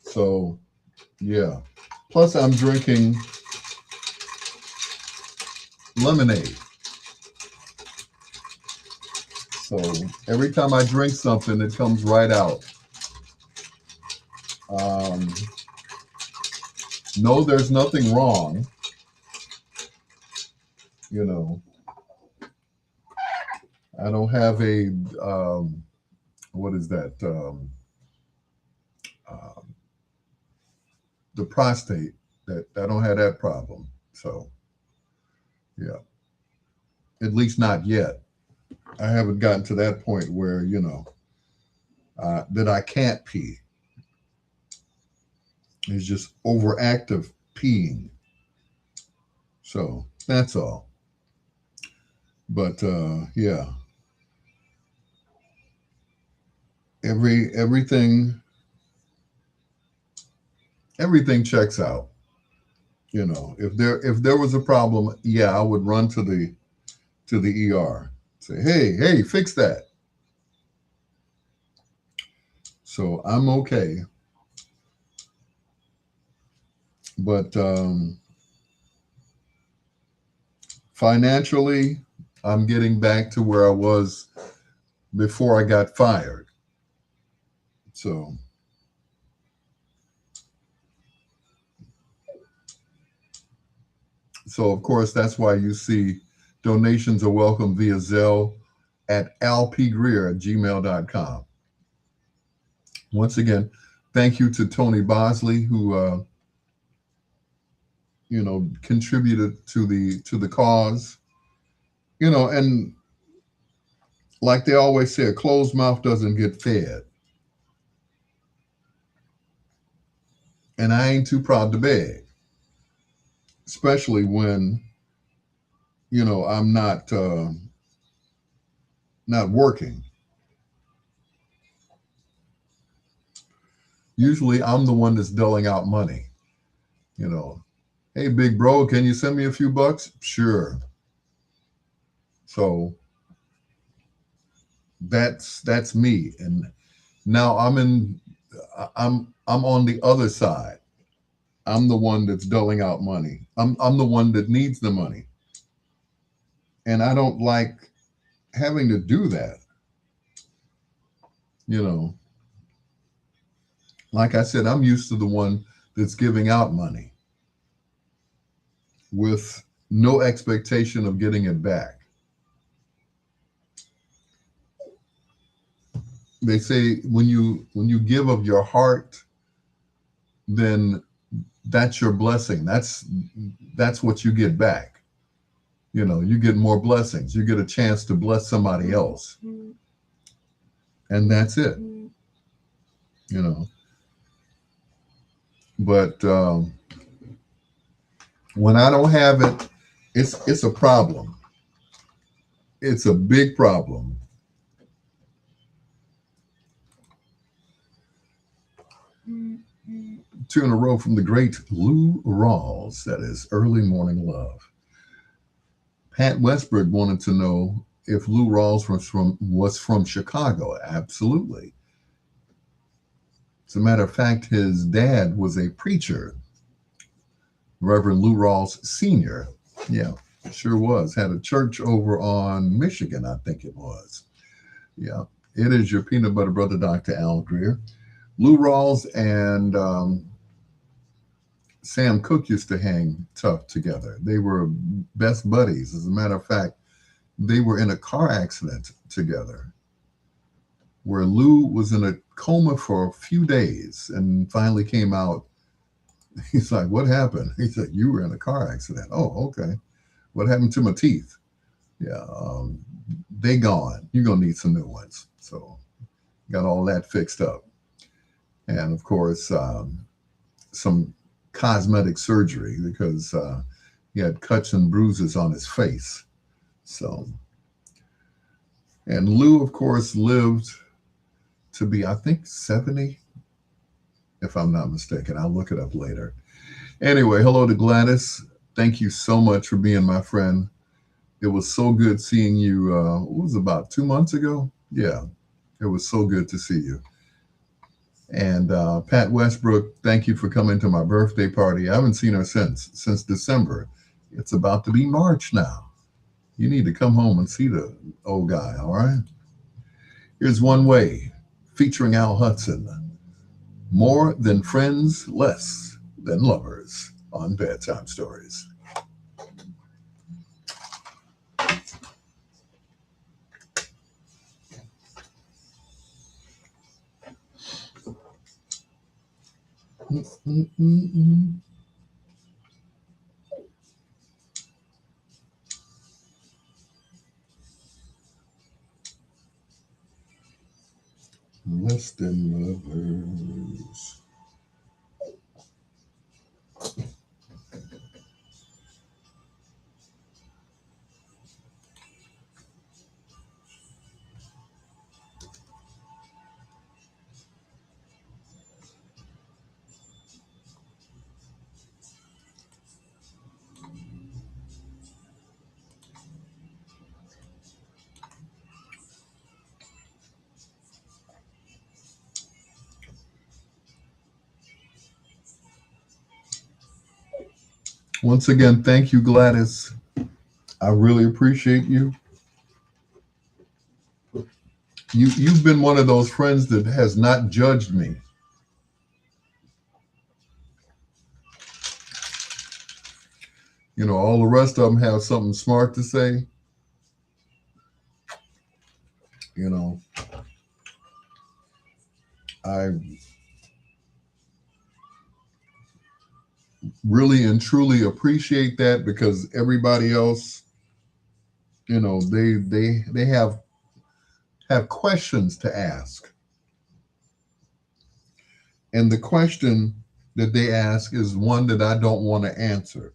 So, yeah. Plus, I'm drinking lemonade. So, every time I drink something, it comes right out. Um, no, there's nothing wrong. You know, I don't have a, what is that? Uh, the prostate, that I don't have that problem. So, yeah, at least not yet. I haven't gotten to that point where, that I can't pee. It's just overactive peeing. So that's all. But yeah, everything everything checks out. If there was a problem, yeah, I would run to the ER. Say, hey, fix that. So I'm okay. But financially, I'm getting back to where I was before I got fired. So of course, that's why you see donations are welcome via Zelle at alpgreer@gmail.com. Once again, thank you to Tony Bosley, who contributed to the cause. And like they always say, a closed mouth doesn't get fed. And I ain't too proud to beg, especially when I'm not working. Usually, I'm the one that's doling out money. You know, hey, big bro, can you send me a few bucks? Sure. So that's me. And now I'm on the other side. I'm the one that's doling out money. I'm the one that needs the money. And I don't like having to do that. You know, like I said, I'm used to the one that's giving out money with no expectation of getting it back. They say when you give of your heart, then that's your blessing. That's what you get back. You get more blessings. You get a chance to bless somebody else, and that's it. You know. But when I don't have it, it's a problem. It's a big problem. Two in a row from the great Lou Rawls. That is Early Morning Love. Pat Westbrook wanted to know if Lou Rawls was from Chicago. Absolutely. As a matter of fact, his dad was a preacher, Reverend Lou Rawls Sr. Yeah, sure was. Had a church over on Michigan, I think it was. Yeah. It is your peanut butter brother, Dr. Al Greer. Lou Rawls and Sam Cooke used to hang tough together. They were best buddies. As a matter of fact, they were in a car accident together where Lou was in a coma for a few days and finally came out. He's like, "What happened?" He said, "You were in a car accident." "Oh, okay. What happened to my teeth?" "Yeah, they gone. You're going to need some new ones." So got all that fixed up. And of course, some cosmetic surgery because he had cuts and bruises on his face. So, and Lou, of course, lived to be, I think, 70, if I'm not mistaken. I'll look it up later. Anyway, hello to Gladys. Thank you so much for being my friend. It was so good seeing you. What was it, about 2 months ago? Yeah, it was so good to see you. And Pat Westbrook, thank you for coming to my birthday party. I haven't seen her since December. It's about to be March now. You need to come home and see the old guy, all right? Here's One Way, featuring Al Hudson. More than friends, less than lovers on Bedtime Stories. Mm-mm-mm-mm. Less than lovers. Once again, thank you, Gladys. I really appreciate you. You've been one of those friends that has not judged me. All the rest of them have something smart to say. You know, I really and truly appreciate that because everybody else, they have questions to ask, and the question that they ask is one that I don't want to answer.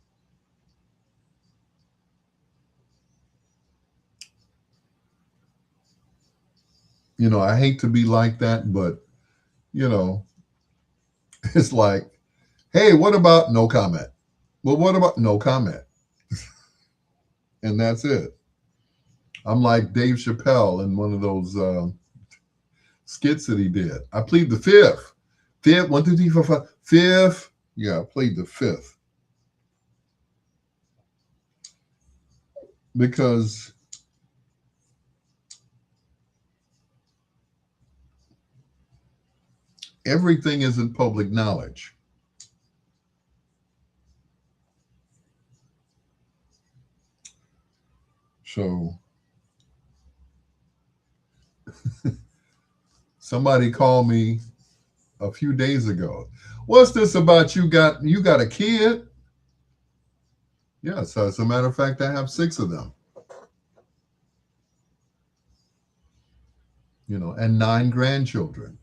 I hate to be like that, but you know, it's like, hey, what about no comment? Well, what about no comment? And that's it. I'm like Dave Chappelle in one of those skits that he did. I plead the fifth. Fifth, one, two, three, four, five. Fifth. Yeah, I plead the fifth. Because everything isn't public knowledge. So Somebody called me a few days ago. What's this about you got a kid? Yes, as a matter of fact, I have 6 of them, and 9 grandchildren.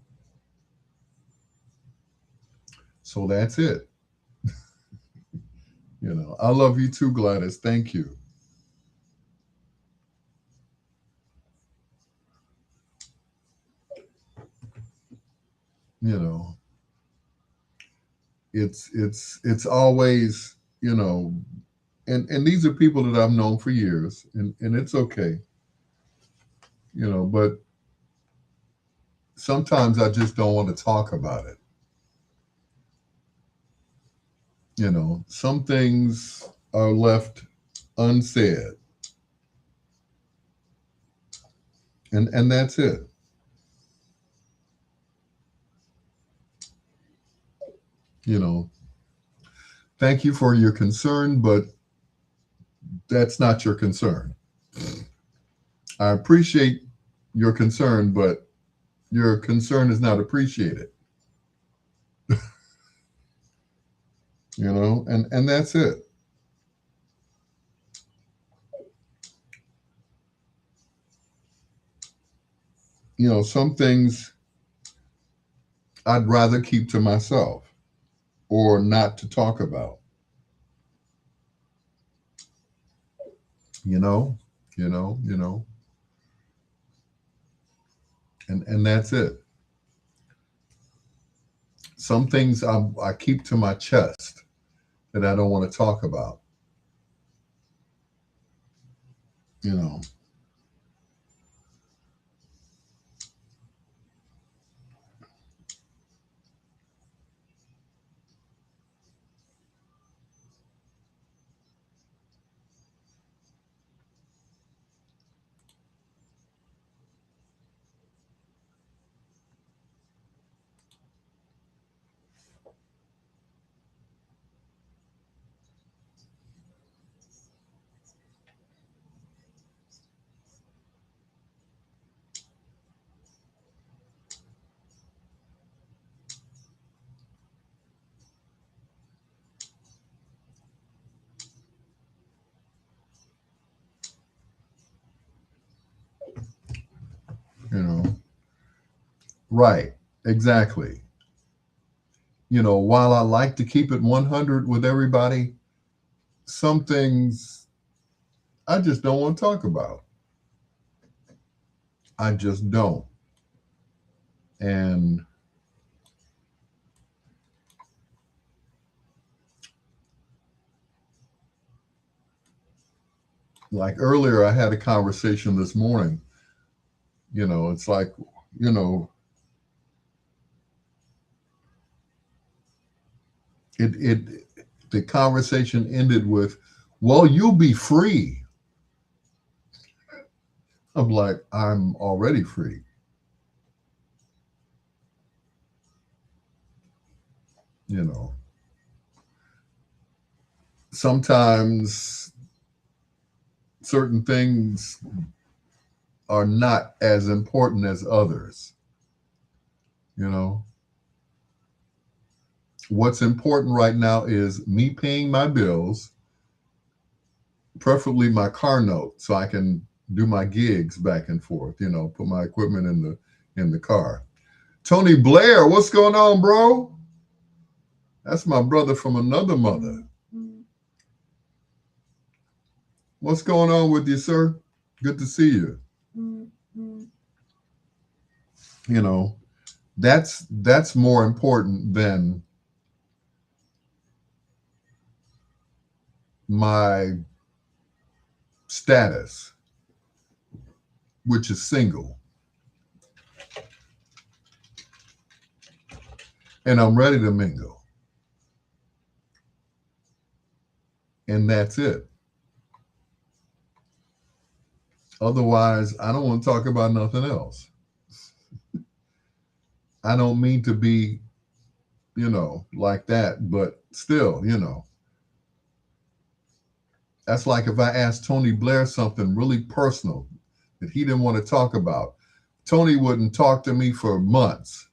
So that's it. I love you too, Gladys. Thank you. You know, it's always, and these are people that I've known for years, and it's okay, but sometimes I just don't want to talk about it. Some things are left unsaid, and that's it. You know, thank you for your concern, but that's not your concern. I appreciate your concern, but your concern is not appreciated. And that's it. Some things I'd rather keep to myself or not to talk about. You know, you know, and that's it. Some things I keep to my chest that I don't want to talk about. You know, you know, right, exactly. While I like to keep it 100 with everybody, some things I just don't want to talk about. I just don't. And like earlier, I had a conversation this morning. It's like, you know, it the conversation ended with, "Well, you'll be free." I'm like, I'm already free. You know, sometimes certain things are not as important as others. You know, what's important right now is me paying my bills, preferably my car note, so I can do my gigs back and forth. Put my equipment in the car. Tony Blair, what's going on, bro? That's my brother from another mother. What's going on with you, sir? Good to see you. You know, that's more important than my status, which is single, and I'm ready to mingle, and that's it. Otherwise, I don't want to talk about nothing else. I don't mean to be, like that, but still, that's like if I asked Tony Blair something really personal that he didn't want to talk about. Tony wouldn't talk to me for months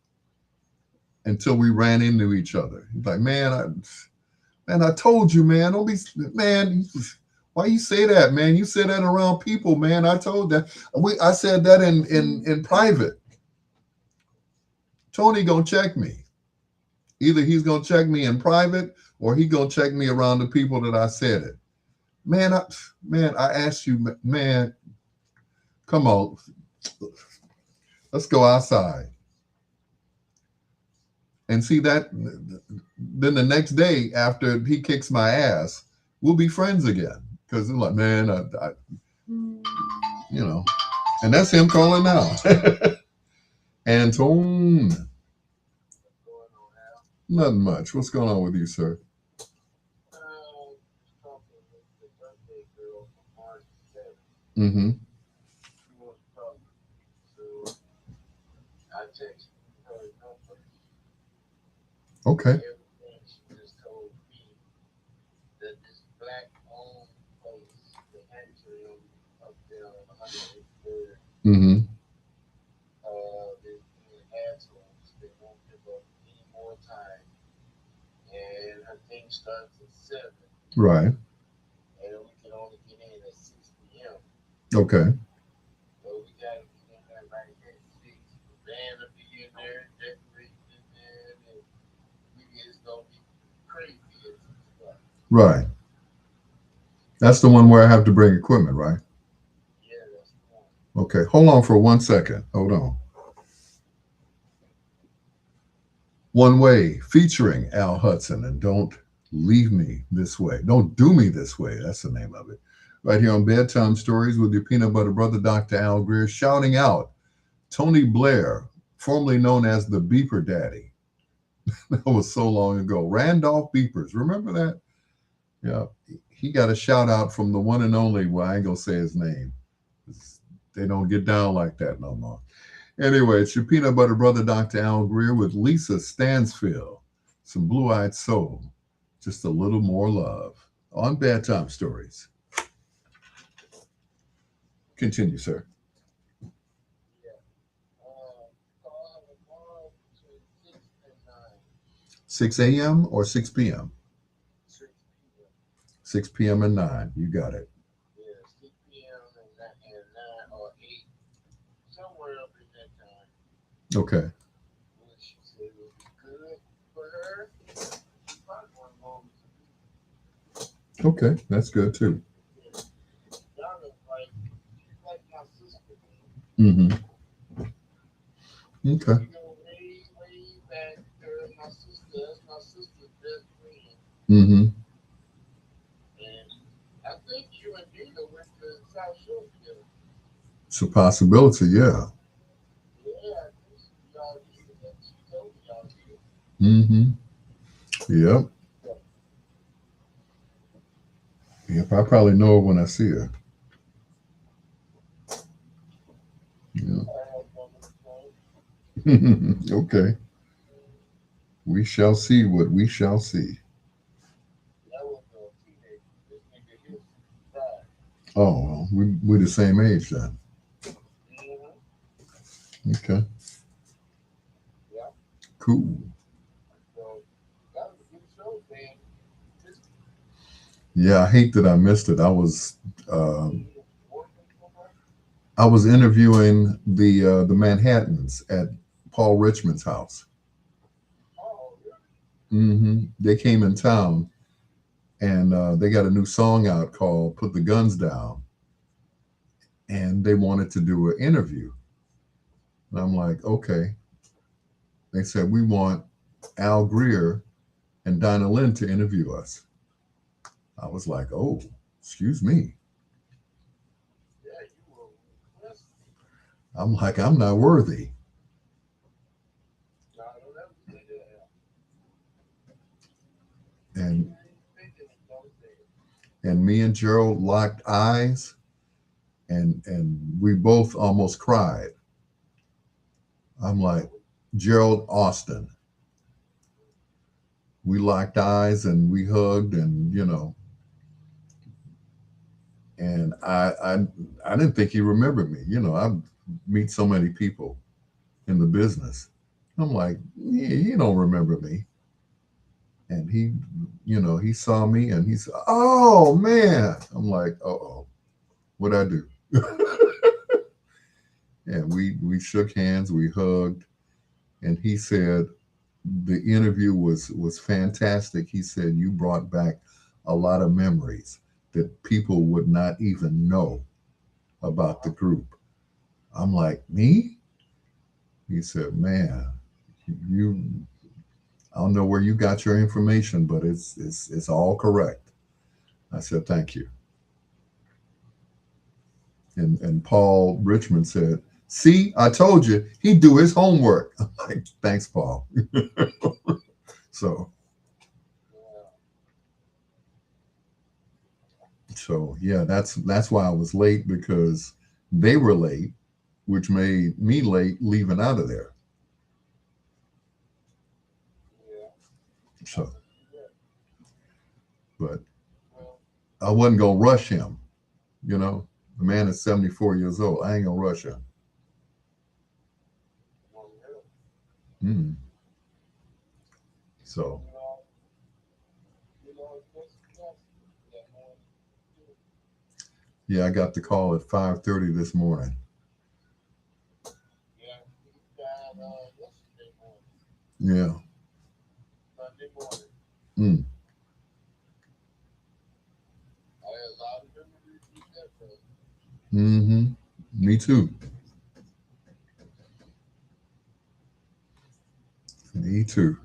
until we ran into each other. He's like, man, I told you, man, don't be, man, why you say that, man? You say that around people, man. I told that. I said that in private. Tony gonna check me. Either he's gonna check me in private or he gonna check me around the people that I said it. Man, I asked you, man, come on, let's go outside and see that. Then the next day after he kicks my ass, we'll be friends again. Because I'm like, man, you know, and that's him calling now. Antone, nothing much. What's going on with you, sir? Mm-hmm. Okay. Mm-hmm. Right. Okay. Right. That's the one where I have to bring equipment, right? Okay. Hold on for 1 second. Hold on. One Way featuring Al Hudson and Don't Leave Me This Way. Don't Do Me This Way. That's the name of it. Right here on Bedtime Stories with your peanut butter brother, Dr. Al Greer, shouting out Tony Blair, formerly known as the Beeper Daddy. That was so long ago. Randolph Beepers. Remember that? Yeah. He got a shout out from the one and only, well, I ain't going to say his name. They don't get down like that no more. Anyway, it's your peanut butter brother, Dr. Al Greer, with Lisa Stansfield. Some Blue Eyed Soul. Just a little more love on Bedtime Stories. Continue, sir. 6 a.m. or 6 p.m.? 6 p.m. and 9. You got it. Okay. Okay. That's good too. Mm-hmm. Okay. Mm-hmm. It's a possibility, yeah. Mm-hmm. Yep. Yep. I probably know her when I see her. Yeah. Okay. We shall see what we shall see. Oh, well, we're the same age then. Okay. Cool. Yeah, I hate that I missed it. Uh, I was interviewing the Manhattans at Paul Richmond's house. They came in town and they got a new song out called "Put the Guns Down," and they wanted to do an interview. And I'm like, okay. They said we want Al Greer and Dinah Lynn to interview us. I was like, oh, excuse me. I'm like, I'm not worthy. And me and Gerald locked eyes, and we both almost cried. I'm like, Gerald Austin. We locked eyes and we hugged, and and I didn't think he remembered me. meet so many people in the business. I'm like, he don't remember me. And he saw me and he said, "Oh man." I'm like, "Uh-oh, what'd I do?" And we shook hands, we hugged, and he said the interview was fantastic. He said you brought back a lot of memories that people would not even know about the group. I'm like, "Me?" He said, "Man, you I don't know where you got your information, but it's all correct." I said, "Thank you." And Paul Richmond said, "See, I told you he'd do his homework." I'm like, "Thanks, Paul." So yeah, that's why I was late, because they were late, which made me late leaving out of there. So, but I wasn't gonna rush him. You know, the man is 74 years old. I ain't gonna rush him. Mm. So yeah, I got the call at 5:30 this morning. Yeah. Mm. Mm-hmm. Me too. Me too.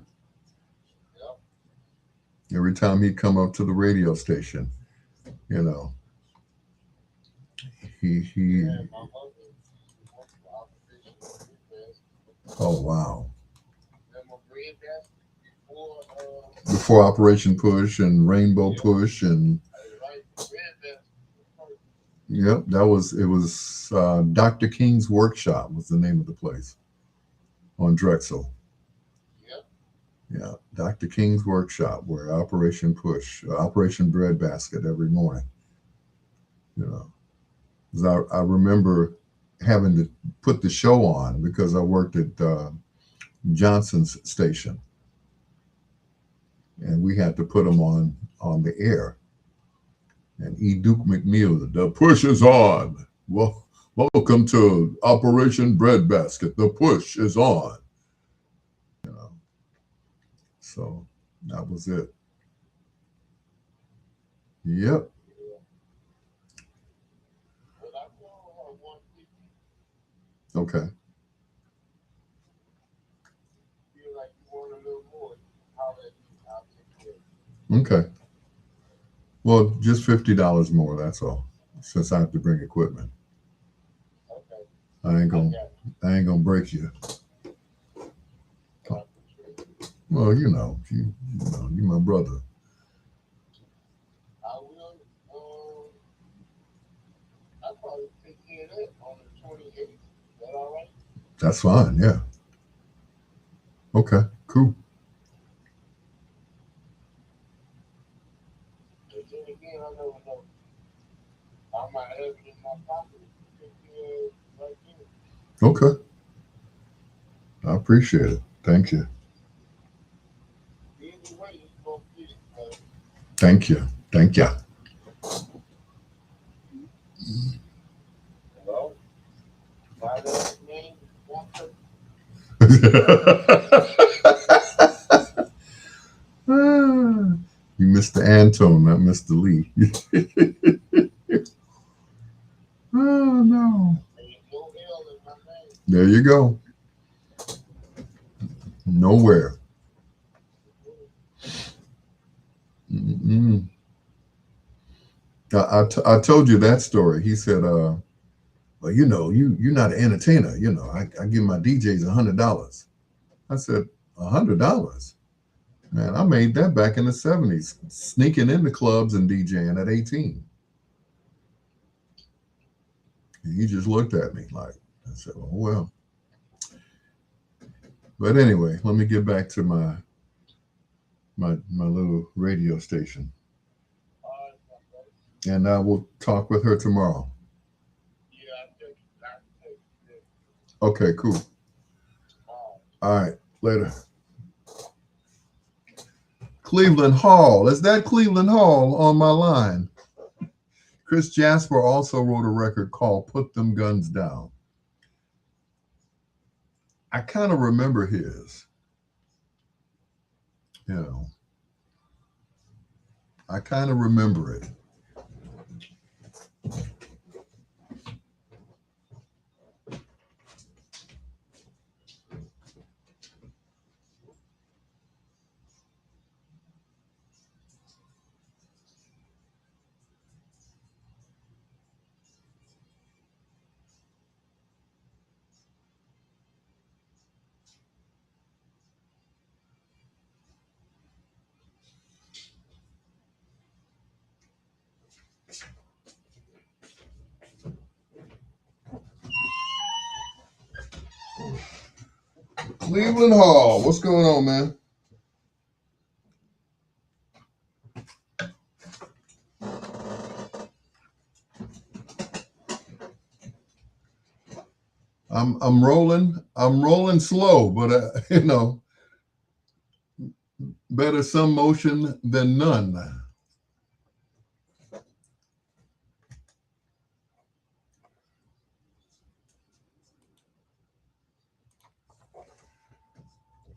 Every time he'd come up to the radio station, you know, he oh wow. Before Operation Push and Rainbow Push and yep, it was Dr. King's Workshop was the name of the place on Drexel. Yeah, Dr. King's Workshop, where Operation Push, Operation Breadbasket every morning. You know, 'cause I remember having to put the show on because I worked at Johnson's station, and we had to put them on the air. And E. Duke McNeil, the push is on. Well, welcome to Operation Breadbasket. The push is on. You know, so that was it. Yep. Okay. Okay. Well, just $50 more. That's all. Since I have to bring equipment, I ain't gonna I ain't gonna break you. Well, you my brother. That's fine. Yeah. Okay. Cool. Okay. I appreciate it. Thank you. Thank you. Thank you. You Mr. Antone, not Mr. Lee. Oh no. There you go. Nowhere. Mm-mm. I told you that story. He said, "Well, you're not an entertainer. I give my DJs $100." I said, $100? Man, I made that back in the '70s, sneaking into clubs and DJing at 18. And he just looked at me like, I said, "Oh well." But anyway, let me get back to my little radio station, and I will talk with her tomorrow. Okay, cool. All right, later. Cleveland Hall. Is that Cleveland Hall on my line? Chris Jasper also wrote a record called Put Them Guns Down. I kind of remember his, you know, I kind of remember it. Cleveland Hall. What's going on, man? I'm rolling. I'm rolling slow, but better some motion than none.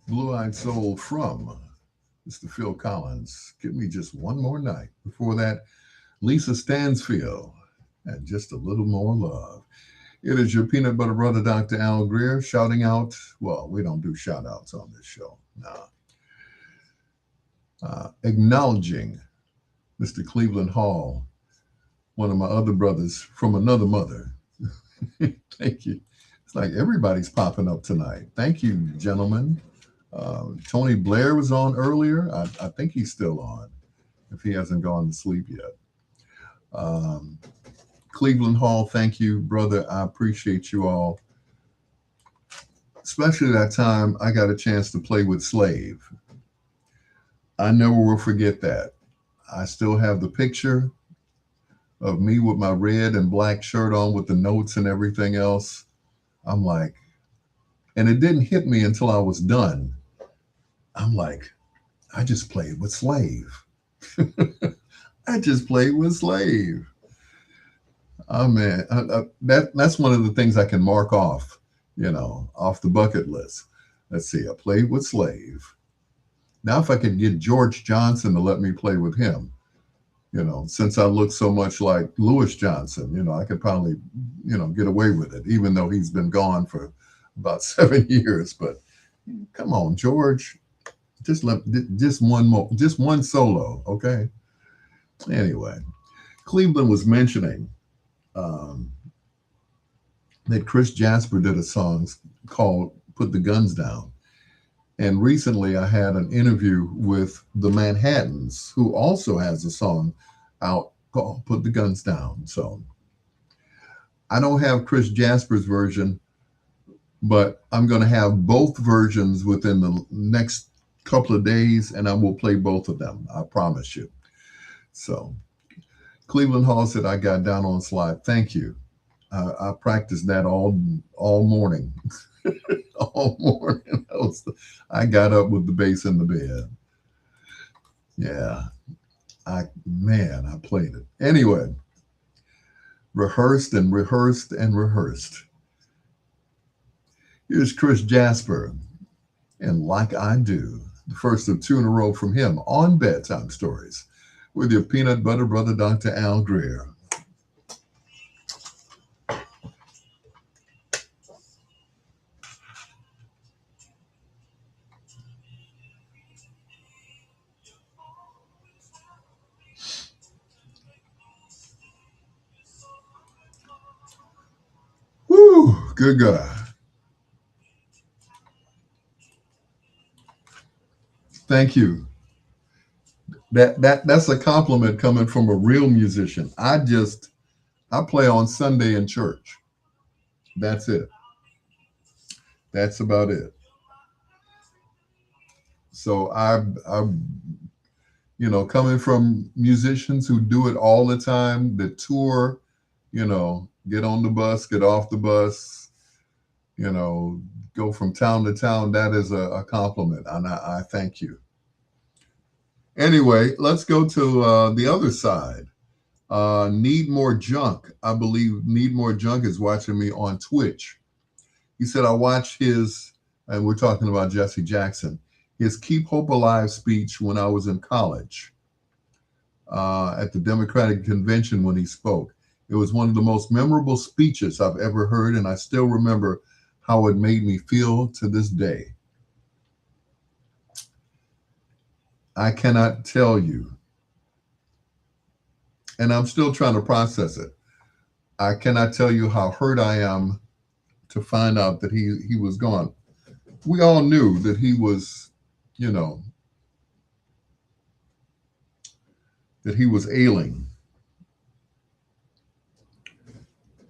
Blue Eyed Soul from Mr. Phil Collins. Give me just one more night. Before that, Lisa Stansfield and just a little more love. It is your peanut butter brother, Dr. Al Greer, shouting out. Well, we don't do shout outs on this show. Nah. Acknowledging Mr. Cleveland Hall, one of my other brothers from another mother. Thank you. It's like everybody's popping up tonight. Thank you, gentlemen. Tony Blair was on earlier. I think he's still on, if he hasn't gone to sleep yet. Um, Cleveland Hall, thank you, brother. I appreciate you all. Especially that time I got a chance to play with Slave. I never will forget that. I still have the picture of me with my red and black shirt on with the notes and everything else. I'm like, and it didn't hit me until I was done. I'm like, I just played with Slave. I just played with Slave. Oh man, that's one of the things I can mark off, off the bucket list. Let's see, I played with Slave. Now, if I could get George Johnson to let me play with him, since I look so much like Louis Johnson, I could probably, get away with it, even though he's been gone for about 7 years. But come on, George, just one more, just one solo, okay? Anyway, Cleveland was mentioning um, that Chris Jasper did a song called "Put the Guns Down." And recently I had an interview with the Manhattans, who also has a song out called Put the Guns Down. So I don't have Chris Jasper's version, but I'm going to have both versions within the next couple of days, and I will play both of them. I promise you. So Cleveland Hall said I got down on slide. Thank you. I practiced that all morning. All morning. I got up with the bass in the bed. Yeah. I played it. Anyway, rehearsed and rehearsed and rehearsed. Here's Chris Jasper and Like I Do, the first of two in a row from him on Bedtime Stories with your peanut butter brother, Dr. Al Greer. Woo, good God. Thank you. That's a compliment coming from a real musician. I play on Sunday in church. That's it. That's about it. So coming from musicians who do it all the time, that tour, get on the bus, get off the bus, go from town to town. That is a compliment, and I thank you. Anyway, let's go to the other side. Need More Junk. I believe Need More Junk is watching me on Twitch. He said, I watched his, and we're talking about Jesse Jackson, his Keep Hope Alive speech when I was in college at the Democratic Convention when he spoke. It was one of the most memorable speeches I've ever heard, and I still remember how it made me feel to this day. I cannot tell you, and I'm still trying to process it. I cannot tell you how hurt I am to find out that he was gone. We all knew that he was, you know, that he was ailing,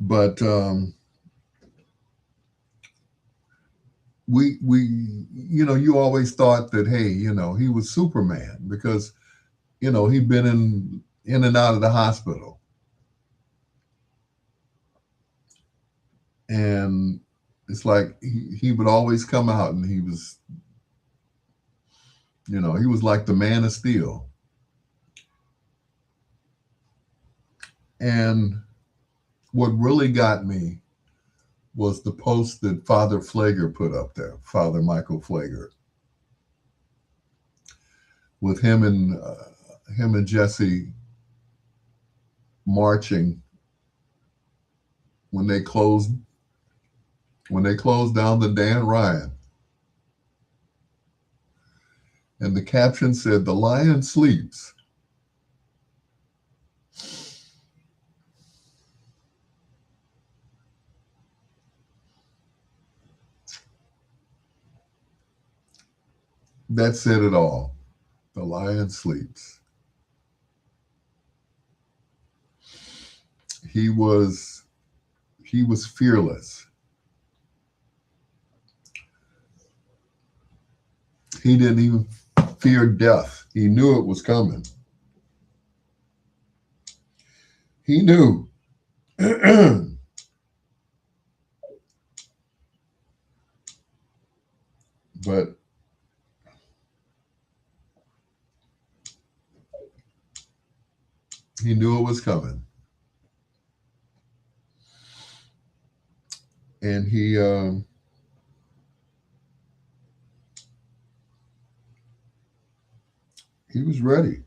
but you always thought that, hey, he was Superman because he'd been in and out of the hospital, and it's like he would always come out, and he was like the Man of Steel. And what really got me was the post that Father Flager put up there, Father Michael Flager, with him and Jesse marching when they closed down the Dan Ryan. And the caption said, "The lion sleeps." That said it all. The lion sleeps. He was fearless. He didn't even fear death. He knew it was coming. He knew. But he knew it was coming. And he was ready.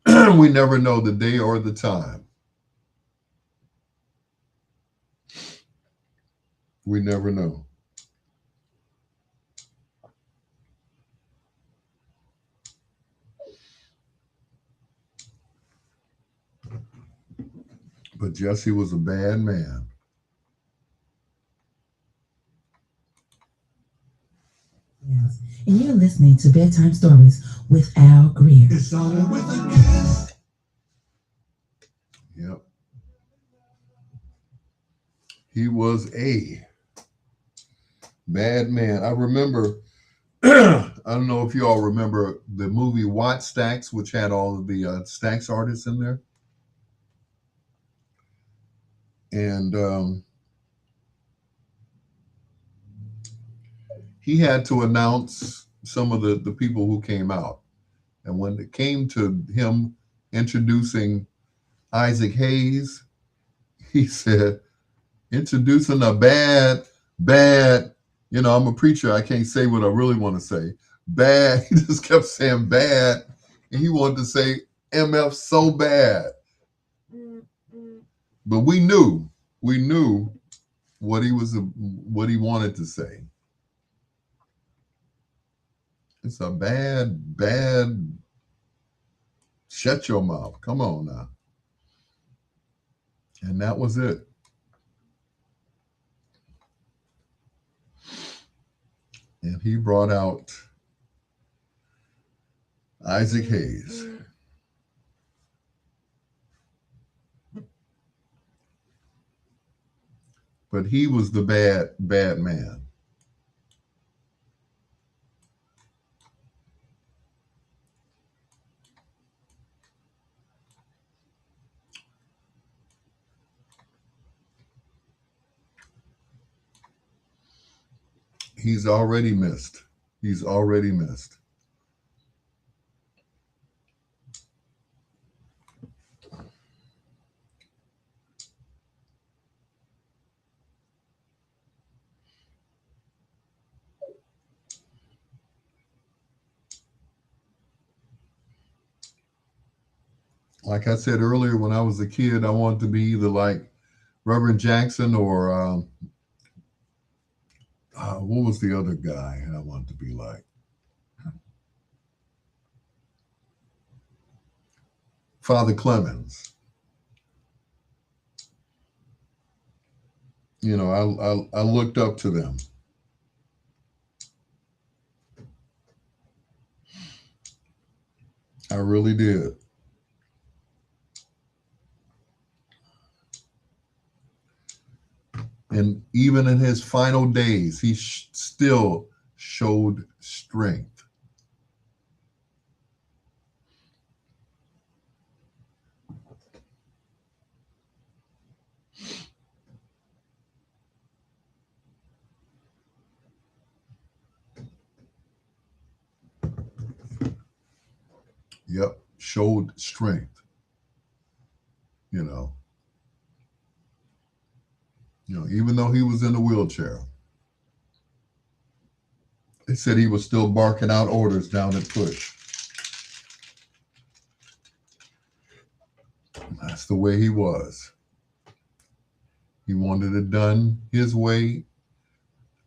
We never know the day or the time. We never know. But Jesse was a bad man. Yes. And you're listening to Bedtime Stories with Al Greer. It's on with a kiss. Yep. He was a bad man. I remember, I don't know if you all remember the movie Watt Stacks, which had all of the Stax artists in there. And he had to announce some of the people who came out. And when it came to him introducing Isaac Hayes, he said, introducing a bad, I'm a preacher. I can't say what I really want to say. Bad. He just kept saying bad. And he wanted to say MF so bad. But we knew what he wanted to say. It's a bad, shut your mouth. Come on now. And that was it. And he brought out Isaac Hayes. But he was the bad man. He's already missed. He's already missed. Like I said earlier, when I was a kid, I wanted to be either like Reverend Jackson or what was the other guy I wanted to be like? Father Clemens. You know, I looked up to them. I really did. And even in his final days, he still showed strength. Yep, showed strength. You know, even though he was in a wheelchair, they said he was still barking out orders down at Push. That's the way he was. He wanted it done his way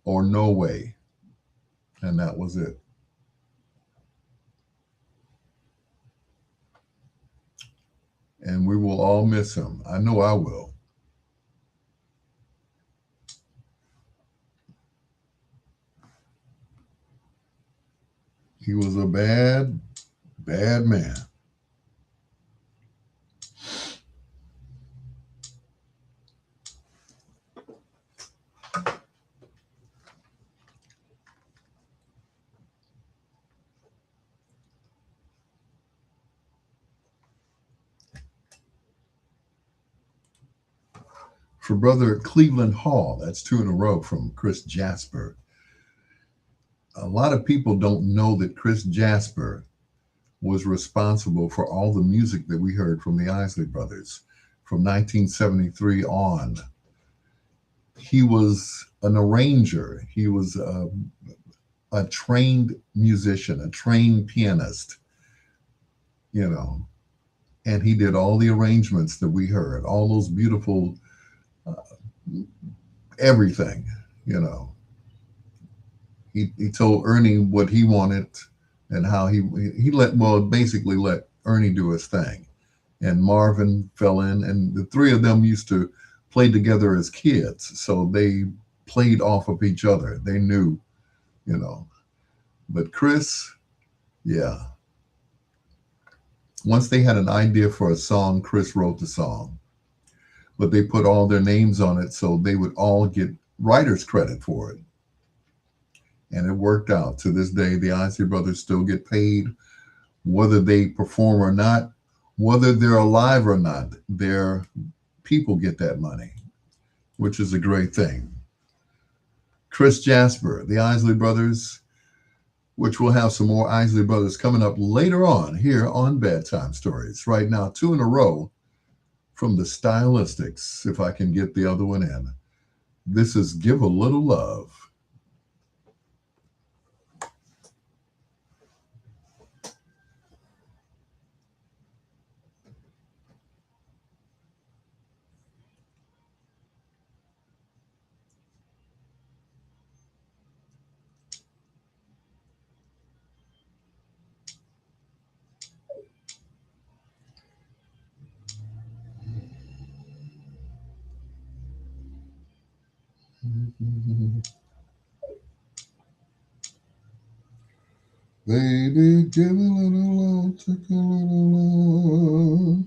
or no way, and that was it. And we will all miss him. I know I will. He was a bad, bad man. For Brother Cleveland Hall, that's two in a row from Chris Jasper. A lot of people don't know that Chris Jasper was responsible for all the music that we heard from the Isley Brothers from 1973 on. He was an arranger. He was a trained musician, a trained pianist, you know, and he did all the arrangements that we heard, all those beautiful uh, everything, you know. He told Ernie what he wanted and how he basically let Ernie do his thing, and Marvin fell in, and the three of them used to play together as kids, so they played off of each other. They knew, you know. But Chris, yeah, once they had an idea for a song, Chris wrote the song, but they put all their names on it so they would all get writer's credit for it. And it worked out. To this day, the Isley Brothers still get paid, whether they perform or not, whether they're alive or not. Their people get that money, which is a great thing. Chris Jasper, the Isley Brothers, which we'll have some more Isley Brothers coming up later on here on Bedtime Stories. Right now, two in a row from the Stylistics, if I can get the other one in. This is Give a Little Love. Baby, give a little love, take a little love.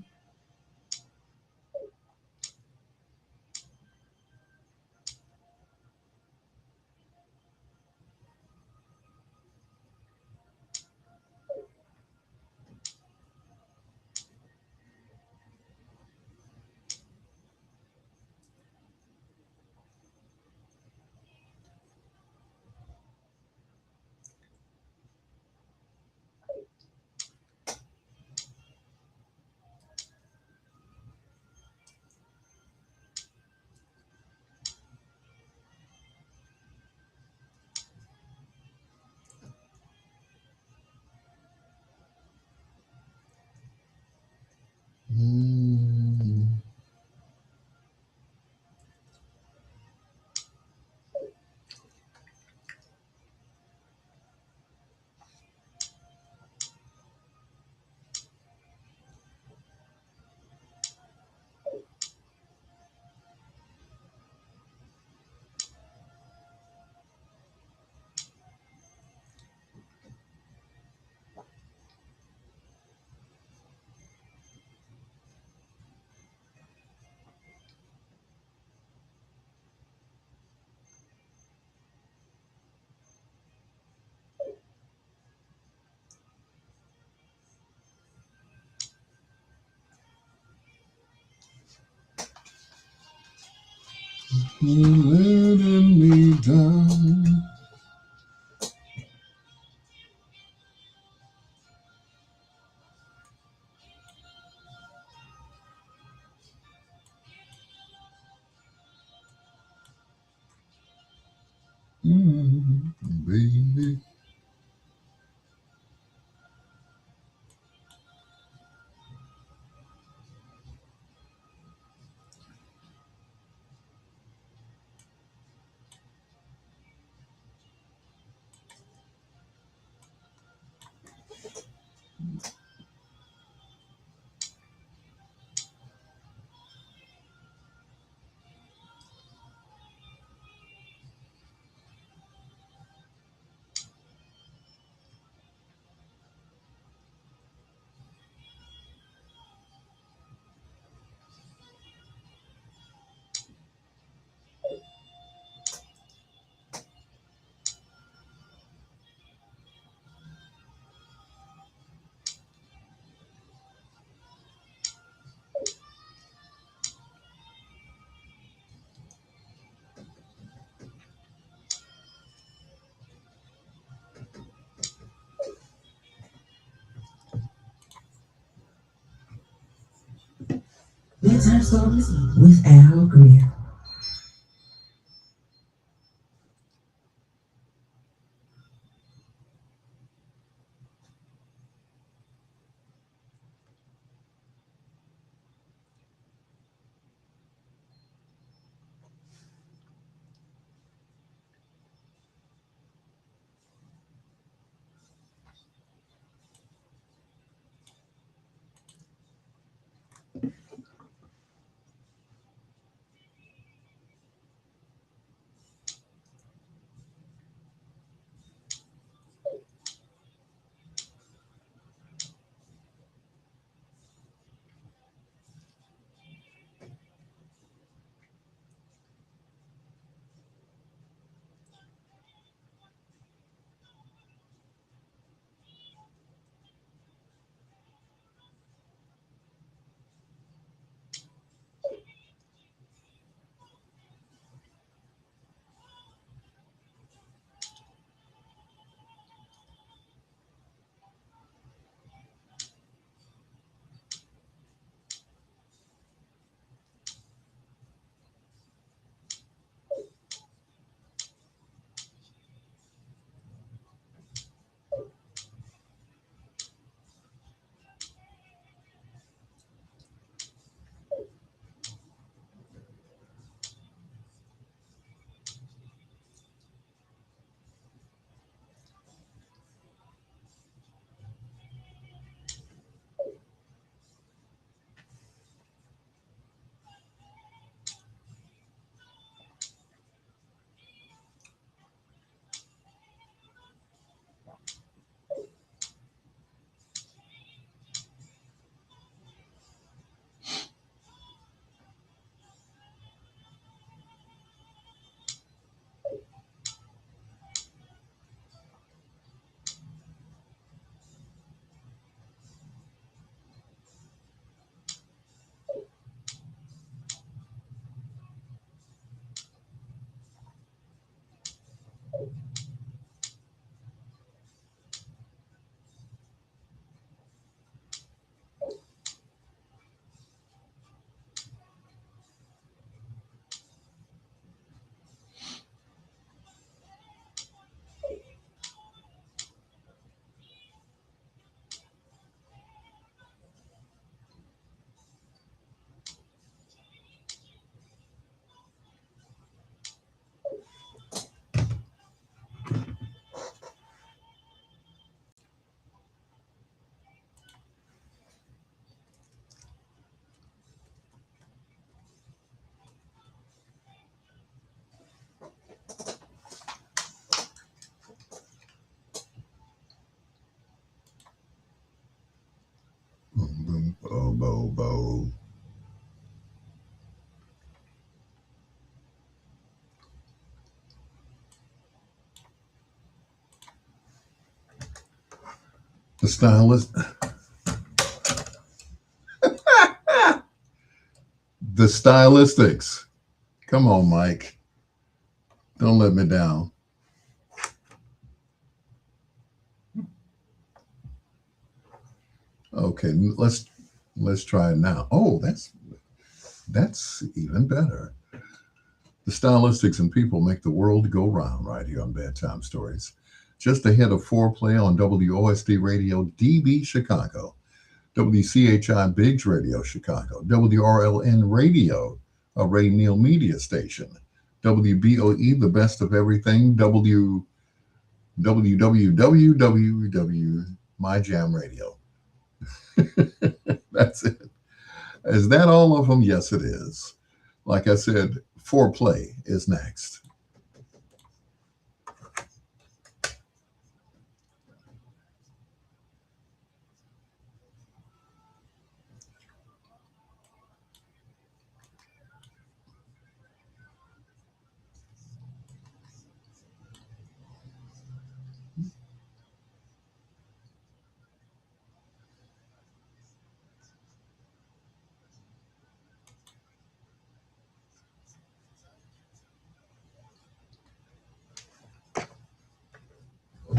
letting me down. Baby. Bedtime Stories with Al Greer. Boom, boom, bo, bo, bo. The stylist, the stylistics Come on, Mike. Don't let me down. Okay, let's try it now. Oh, that's even better. The stylistics and people make the world go round right here on Bedtime Stories. Just ahead of foreplay on WOSD Radio DB Chicago, WCHI Biggs Radio Chicago, WRLN Radio, a Ray Neal media station, WBOE, the best of everything, WWWWW, My Jam Radio. That's it. Is that all of them? Yes, it is. Like I said, foreplay is next.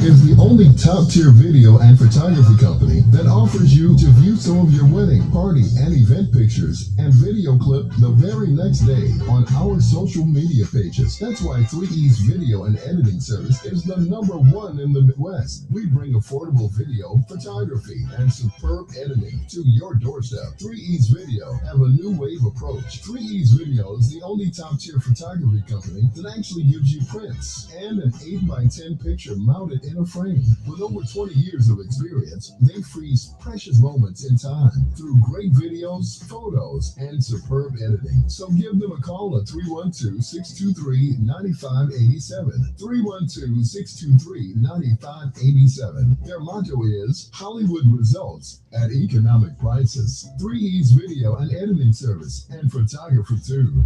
Is the only top-tier video and photography company that offers you to view some of your wedding, party, and event pictures and video clip the very next day on our social media pages. That's why 3E's Video and Editing Service is the #1 in the Midwest. We bring affordable video, photography, and superb editing to your doorstep. 3E's Video have a new wave approach. 3E's Video is the only top-tier photography company that actually gives you prints and an 8x10 picture mounted in a frame. With over 20 years of experience, they freeze precious moments in time through great videos, photos, and superb editing. So give them a call at 312-623-9587. 312-623-9587. Their motto is Hollywood results at economic prices. 3E's Video and Editing Service and photography too.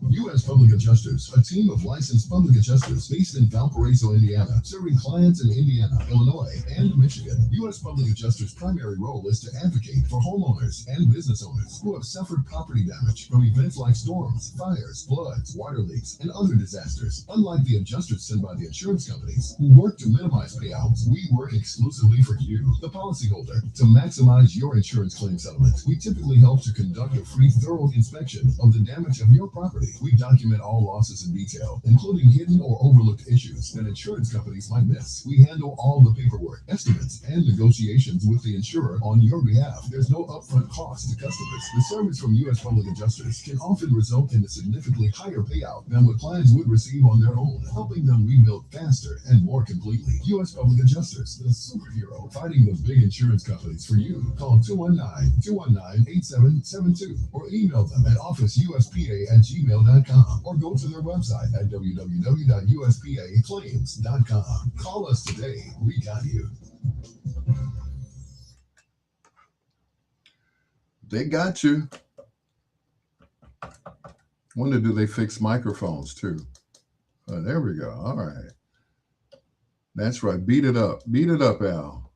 U.S. Public Adjusters, a team of licensed public adjusters based in Valparaiso, Indiana, serving clients in Indiana, Illinois, and Michigan. U.S. Public Adjusters' primary role is to advocate for homeowners and business owners who have suffered property damage from events like storms, fires, floods, water leaks, and other disasters. Unlike the adjusters sent by the insurance companies, who work to minimize payouts, we work exclusively for you, the policyholder, to maximize your insurance claim settlement. We typically help to conduct a free, thorough inspection of the damage of your property. We document all losses in detail, including hidden or overlooked issues that insurance companies might miss. We handle all the paperwork, estimates, and negotiations with the insurer on your behalf. There's no upfront cost to customers. The service from U.S. Public Adjusters can often result in a significantly higher payout than what clients would receive on their own, helping them rebuild faster and more completely. U.S. Public Adjusters, the superhero fighting the big insurance companies for you. Call 219-219-8772 or email them at officeuspa@gmail.com or go to their website at www.uspaclaims.com. Call us today. We got you. They got you. Wonder, do they fix microphones too? There we go. All right. That's right. Beat it up. Beat it up, Al.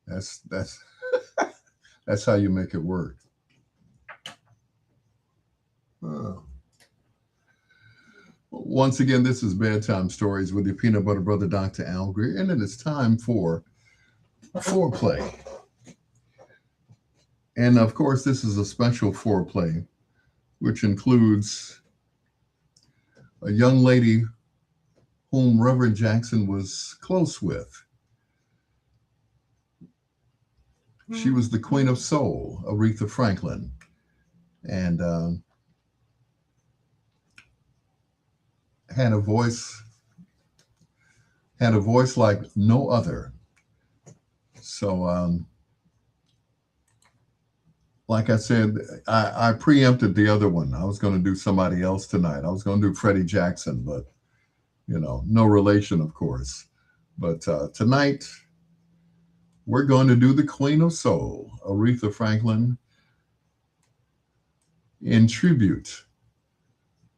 That's that's how you make it work. Once again, this is Bedtime Stories with your peanut butter brother, Dr. Al Greer, and it is time for foreplay. And of course, this is a special foreplay, which includes a young lady whom Reverend Jackson was close with. She was the Queen of Soul, Aretha Franklin. And had a voice like no other. So like I said, I preempted the other one. I was going to do somebody else tonight. I was going to do Freddie Jackson, but no relation, of course. But tonight we're going to do the Queen of Soul, Aretha Franklin, in tribute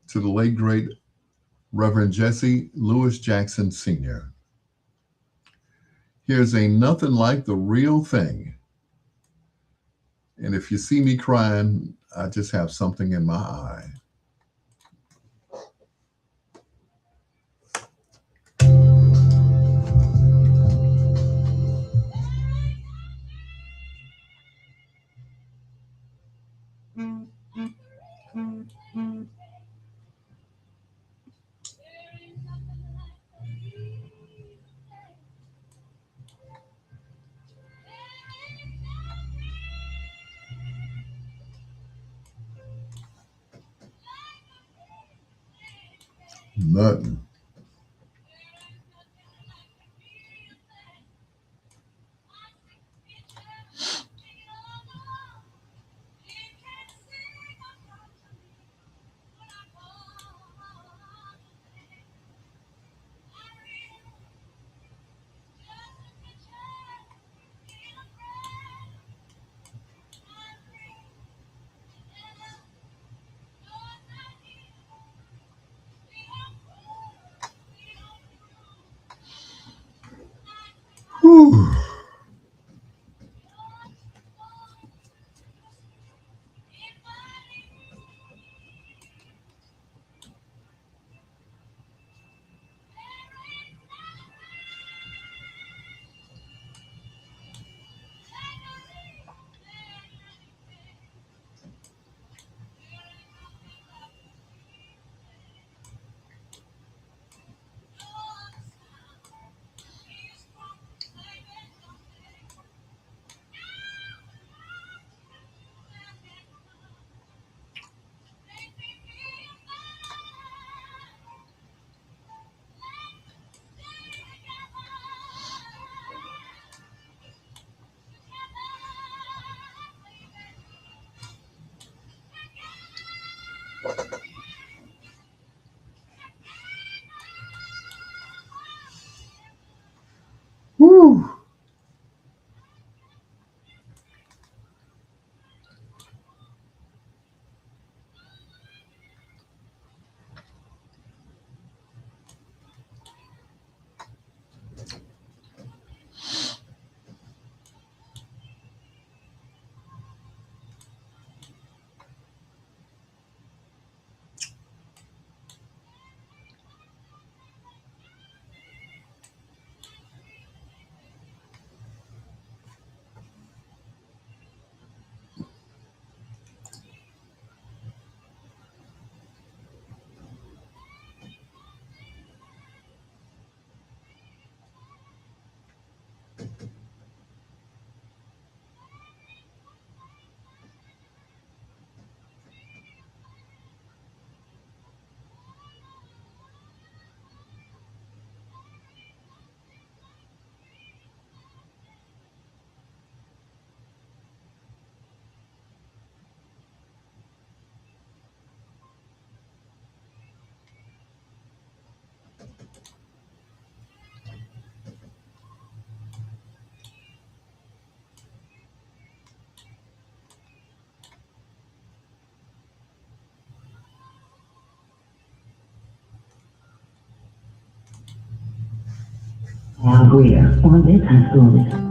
to the late great Reverend Jesse Louis Jackson Sr. Here's a Nothing Like the Real Thing. And if you see me crying, I just have something in my eye. Nothing. Whew. Whew. Now we're on bedtime stories.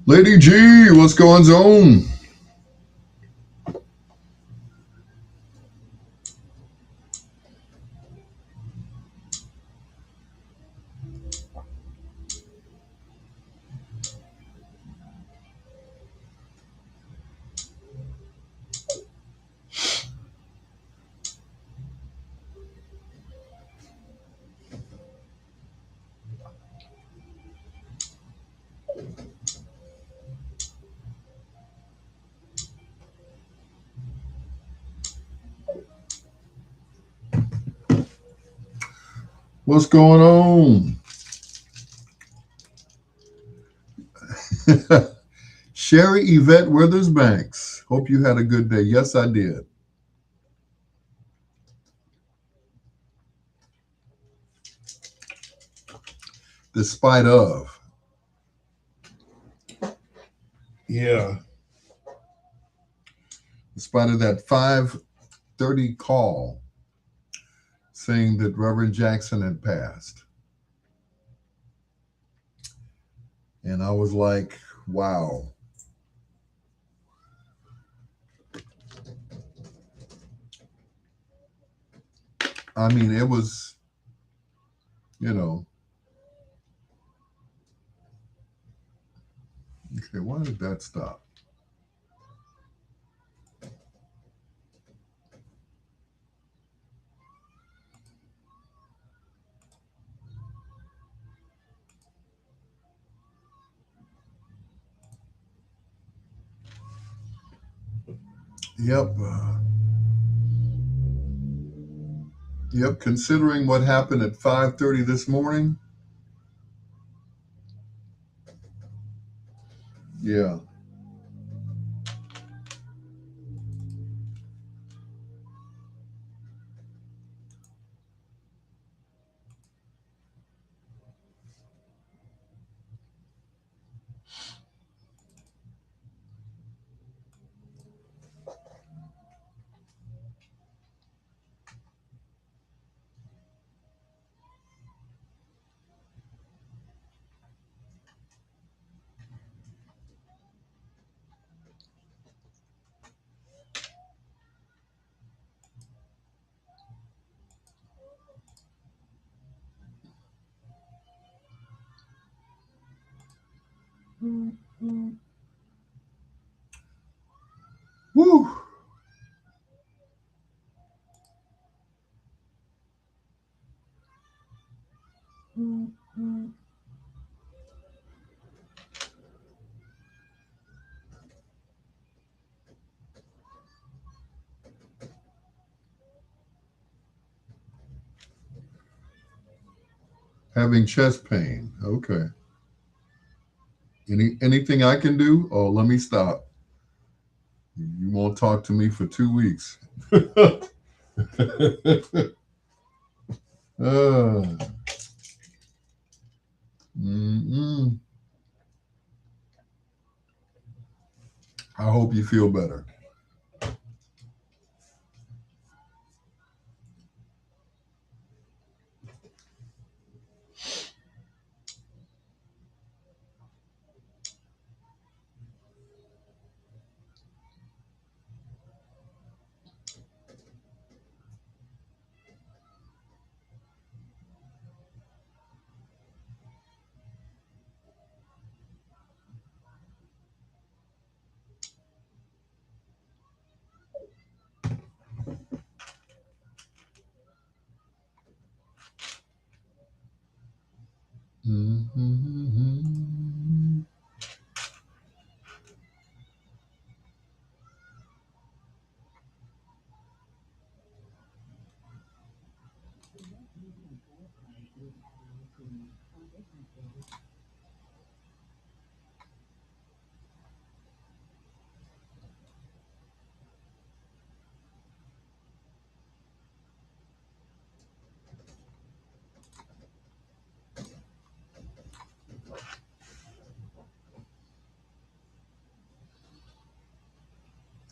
Lady G, what's going on? What's going on? Sherry Yvette Withersbanks. Hope you had a good day. Yes, I did. Despite of. Yeah. Despite of that 5:30 call saying that Reverend Jackson had passed. And I was like, wow. I mean, it was, you know, okay, why did that stop? Yep. Yep. Considering what happened at 5:30 this morning. Yeah. Woo. Having chest pain. Okay. Anything I can do? Oh, let me stop. You won't talk to me for 2 weeks. uh, mm-mm. I hope you feel better.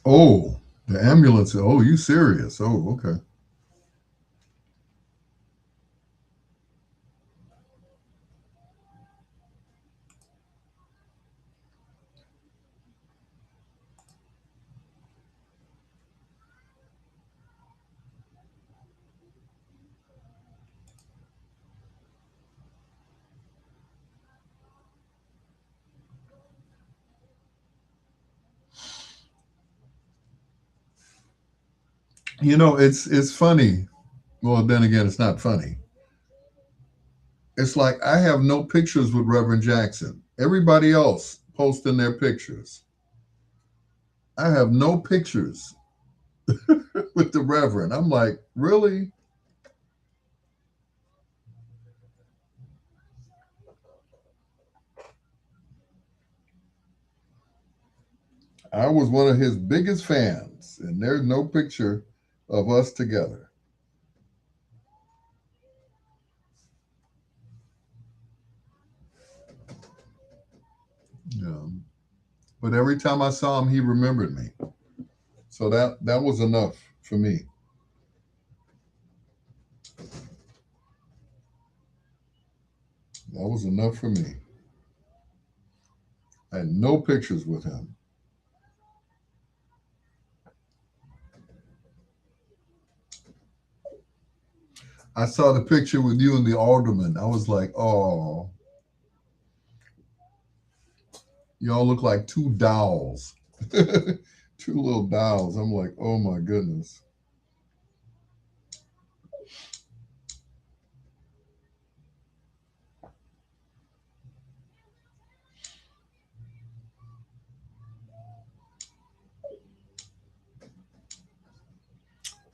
Oh, the ambulance. Oh, you serious? Oh, okay. You know, it's funny. Well, then again, it's not funny. It's like I have no pictures with Reverend Jackson. Everybody else posting their pictures. I have no pictures with the Reverend. I'm like, really? I was one of his biggest fans, and there's no picture of us together. Yeah. But every time I saw him, he remembered me. So that was enough for me. That was enough for me. I had no pictures with him. I saw the picture with you and the alderman. I was like, oh, y'all look like two dolls. Two little dolls. I'm like, oh my goodness.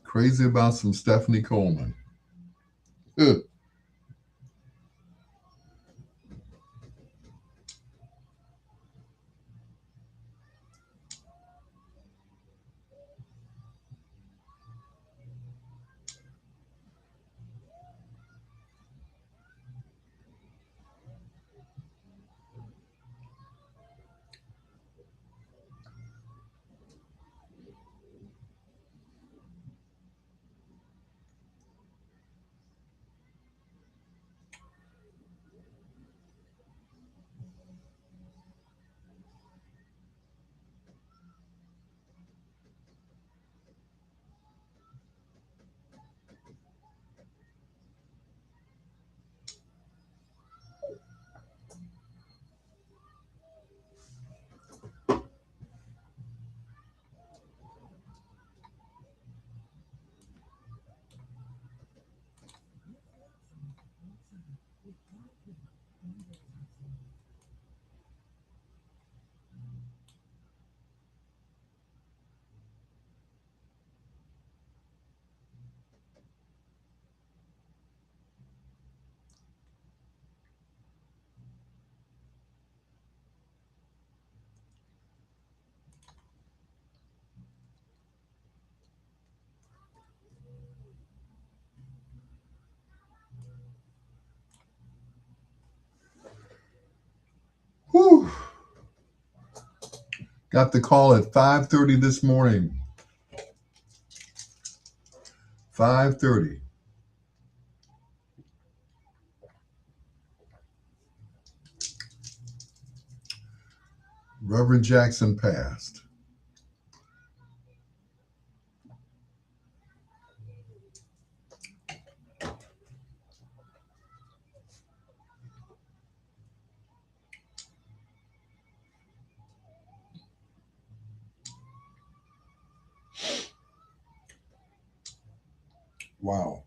Crazy about some Stephanie Coleman. Whew. Got the call at 5:30 this morning. 5:30. Reverend Jackson passed. Wow.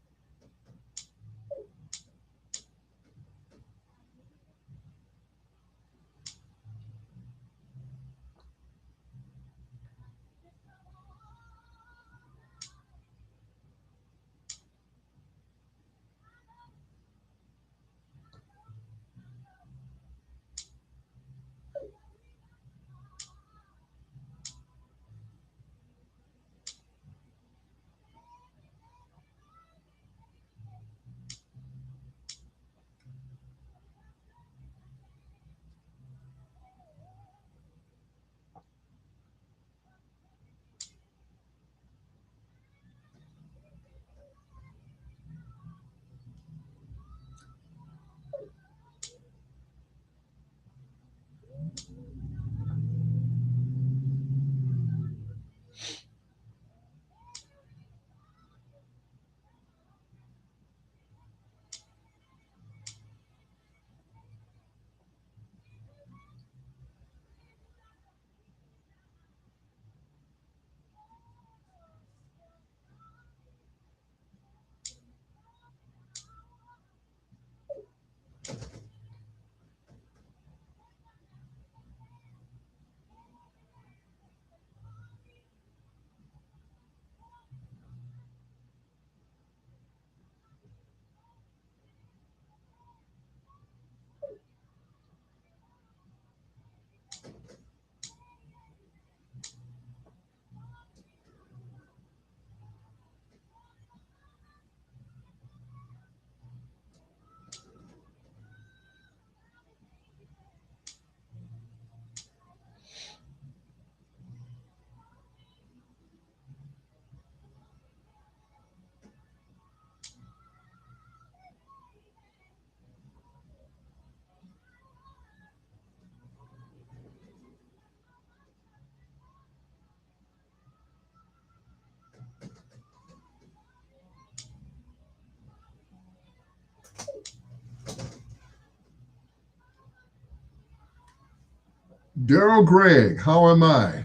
Daryl Gregg, how am I?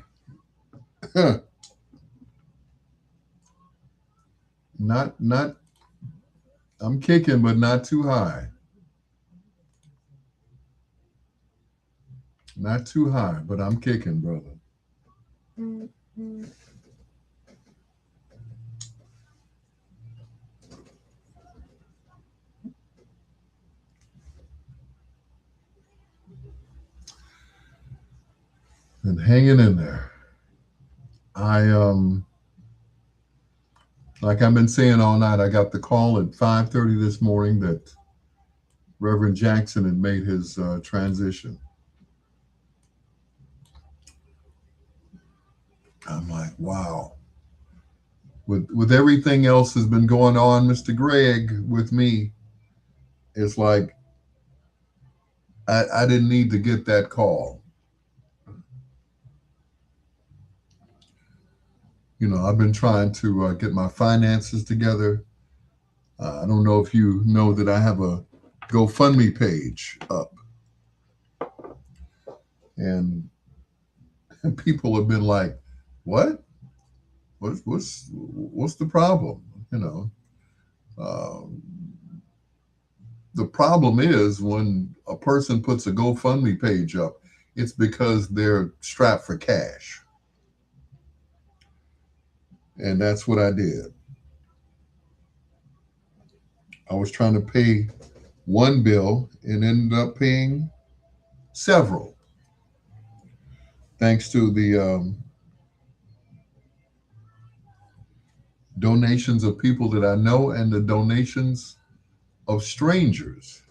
not. I'm kicking, but not too high. Not too high, but I'm kicking, brother. And hanging in there. I like I've been saying all night. I got the call at 5:30 this morning that Reverend Jackson had made his transition. I'm like, wow. With everything else that's been going on, Mr. Gregg, with me, it's like I didn't need to get that call. You know, I've been trying to get my finances together. I don't know if you know that I have a GoFundMe page up, and people have been like, "What? What's the problem?" You know, um, the problem is when a person puts a GoFundMe page up, it's because they're strapped for cash, and that's what I did. I was trying to pay one bill and ended up paying several, thanks to the donations of people that I know and the donations of strangers.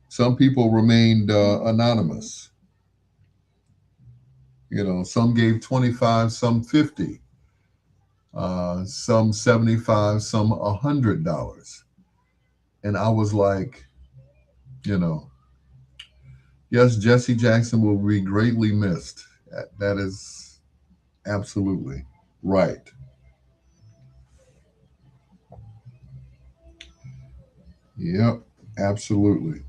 Some people remained anonymous. You know, some gave 25, some 50, some 75, some $100. And I was like, you know, yes, Jesse Jackson will be greatly missed. That is absolutely right. Yep, absolutely.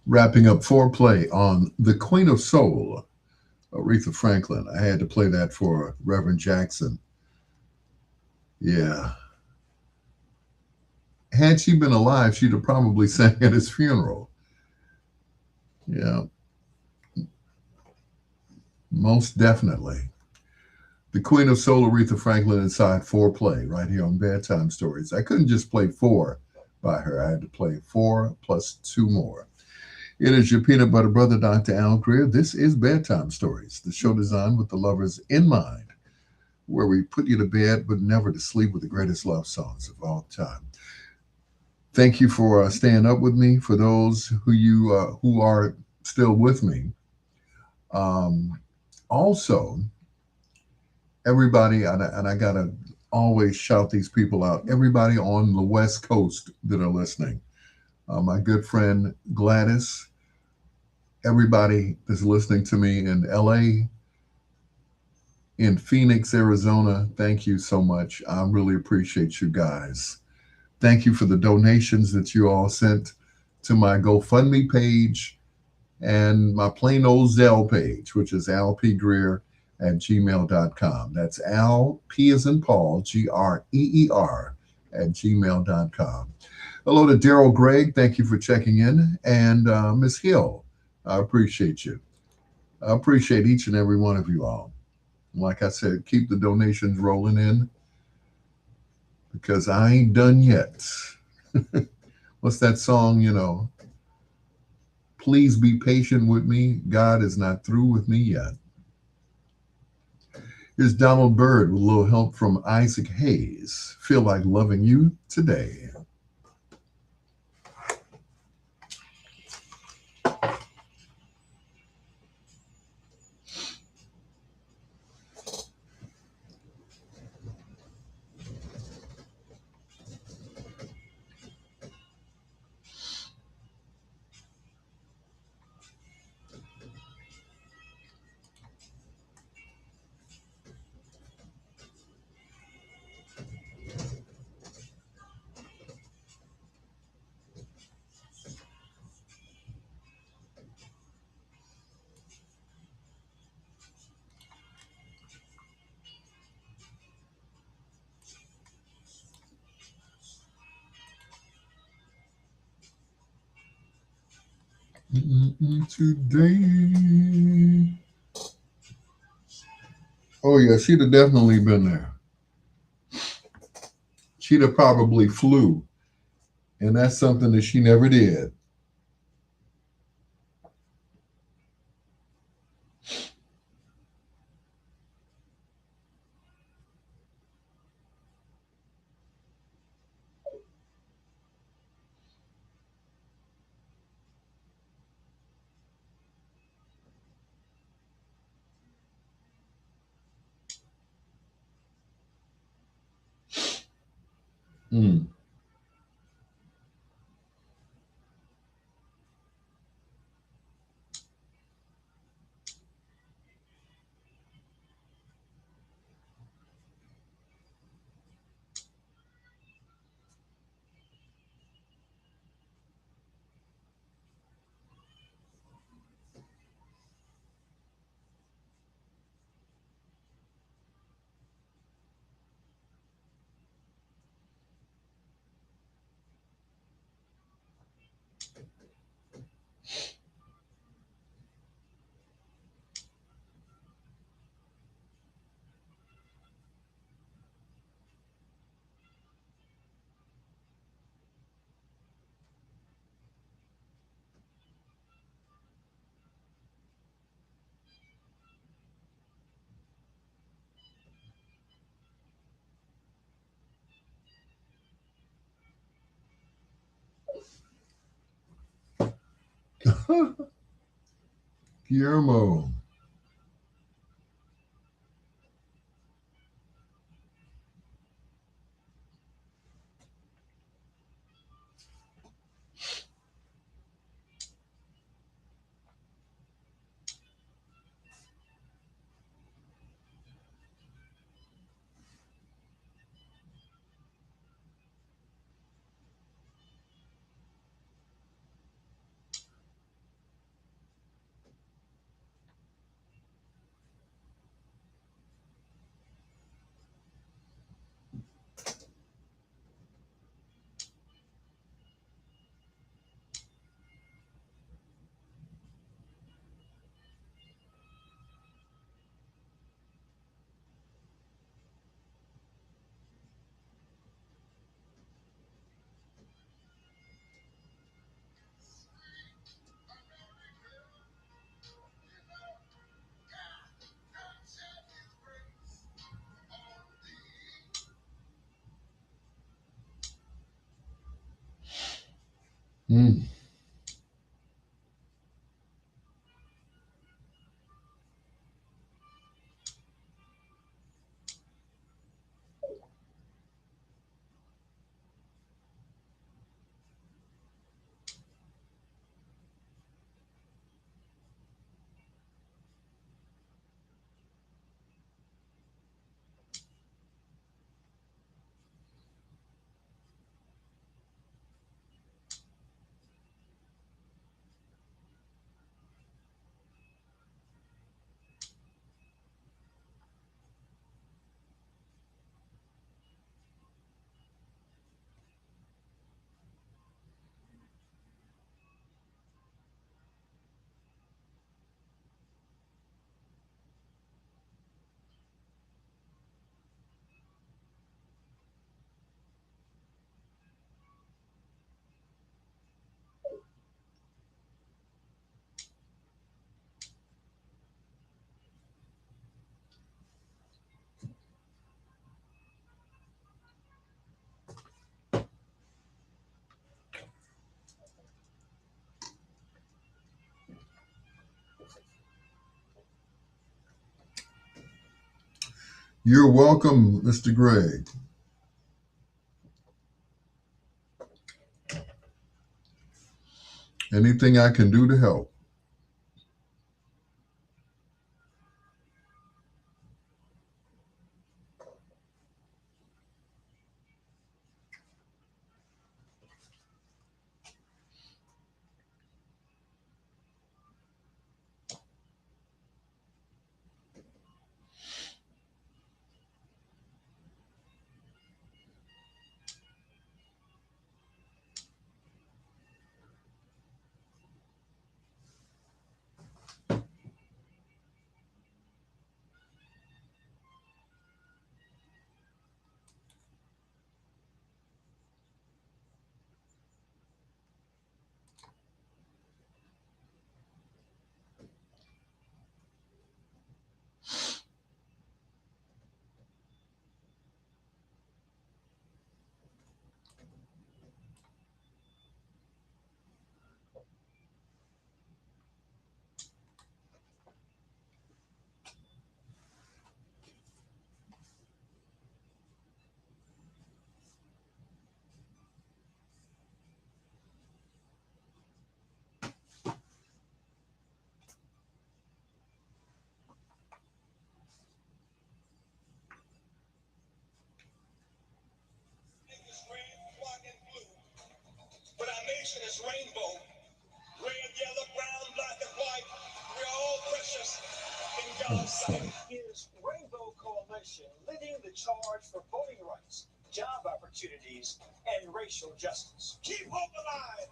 Wrapping up foreplay on The Queen of Soul, Aretha Franklin. I had to play that for Reverend Jackson. Yeah. Had she been alive, she'd have probably sang at his funeral. Yeah, most definitely. The Queen of Soul, Aretha Franklin, inside foreplay right here on Bedtime Stories. I couldn't just play four by her. I had to play four plus two more. It is your peanut butter brother, Dr. Al Greer. This is Bedtime Stories, the show designed with the lovers in mind, where we put you to bed but never to sleep with the greatest love songs of all time. Thank you for staying up with me. For those who are still with me, um, also everybody, and I gotta always shout these people out. Everybody on the West Coast that are listening, my good friend Gladys, everybody that's listening to me in LA, in Phoenix, Arizona. Thank you so much. I really appreciate you guys. Thank you for the donations that you all sent to my GoFundMe page and my plain old Zelle page, which is alpgreer@gmail.com. That's Al, P as in Paul, Greer @gmail.com. Hello to Daryl Gregg. Thank you for checking in. And Miss Hill, I appreciate you. I appreciate each and every one of you all. Like I said, keep the donations rolling in because I ain't done yet. What's that song, you know? Please be patient with me. God is not through with me yet. Here's Donald Byrd with a little help from Isaac Hayes. Feel like loving you today. Today. Oh yeah, she'd have definitely been there. She'd have probably flew, and that's something that she never did. Mm. Guillermo. Mm. You're welcome, Mr. Gregg. Anything I can do to help. is rainbow. Red, yellow, brown, black, and white. We're all precious in God's sight. Is Rainbow Coalition leading the charge for voting rights, job opportunities, and racial justice. Keep hope alive.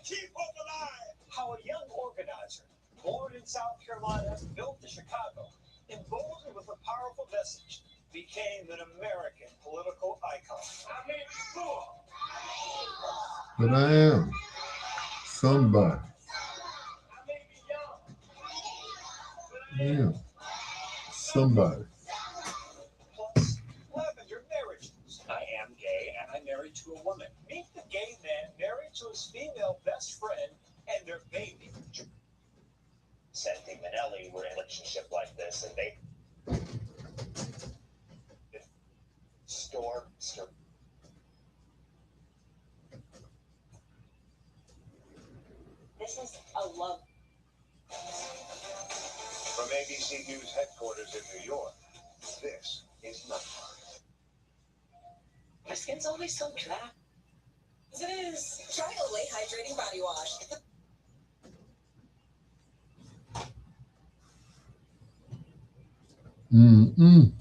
Keep hope alive. How a young organizer, born in South Carolina, built to Chicago, emboldened with a powerful message, became an American political icon. I may be poor, But I am somebody. I may be young, but I Yeah, am somebody. plus lavender marriages. I am gay and I'm married to a woman. Meet the gay man married to his female best friend and their baby. Sandy Minnelli were in a relationship like this, and they store. This is a love. From ABC News headquarters in New York, this is not hard. My skin's always so dry. As it is. Try Olay Hydrating Body Wash. Mm-mm.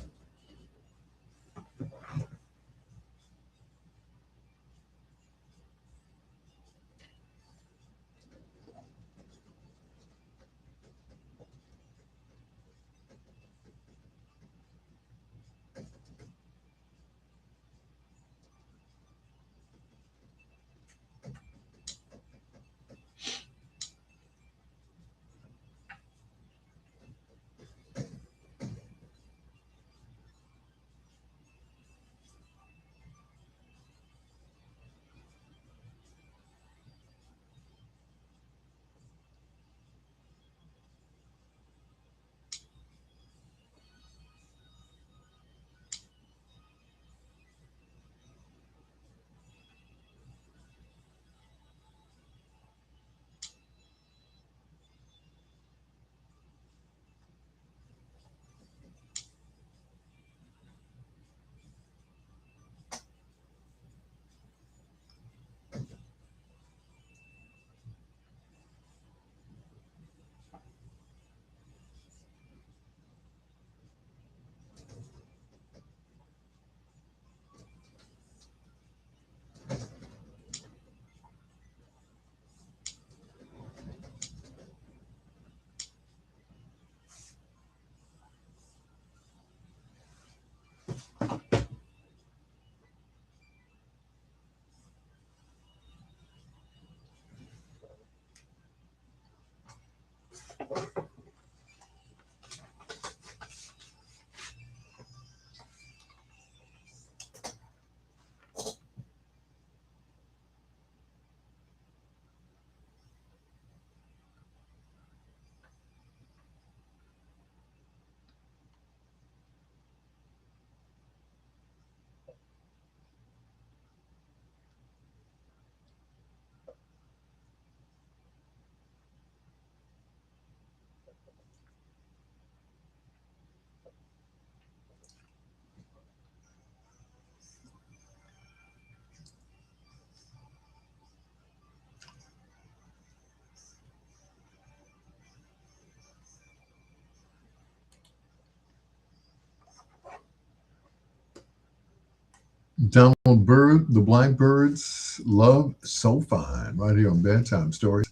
Donald Byrd, The Blackbirds, Love So Fine, right here on Bedtime Stories.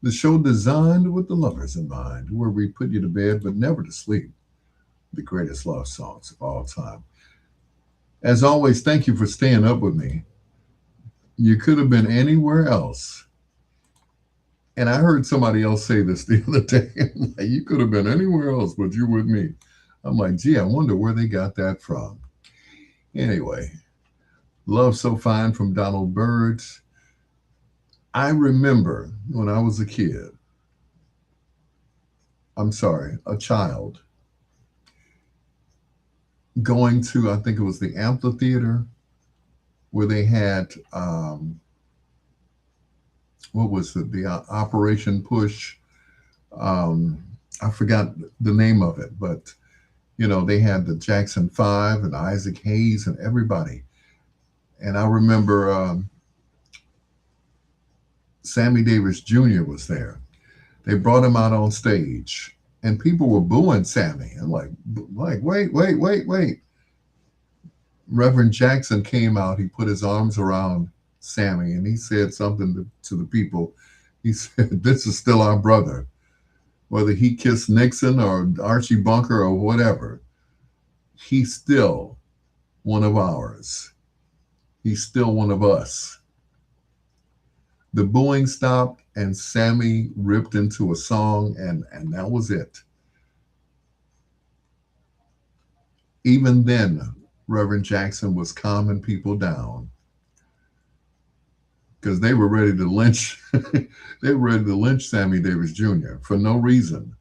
The show designed with the lovers in mind, where we put you to bed but never to sleep. The greatest love songs of all time. As always, thank you for staying up with me. You could have been anywhere else. And I heard somebody else say this the other day. Like, you could have been anywhere else, but you with me. I'm like, gee, I wonder where they got that from. Anyway, Love So Fine from Donald Byrd. I remember when I was a kid, I'm sorry, a child, going to, I think it was the amphitheater where they had, what was it, the Operation Push. Um, I forgot the name of it, but, you know, they had the Jackson Five and Isaac Hayes and everybody. And I remember Sammy Davis Jr. was there. They brought him out on stage, and people were booing Sammy. And wait. Reverend Jackson came out. He put his arms around Sammy, and he said something to the people. He said, "This is still our brother. Whether he kissed Nixon or Archie Bunker or whatever, he's still one of ours. He's still one of us." The booing stopped, and Sammy ripped into a song, and that was it. Even then, Reverend Jackson was calming people down because they were ready to lynch. They were ready to lynch Sammy Davis Jr. for no reason.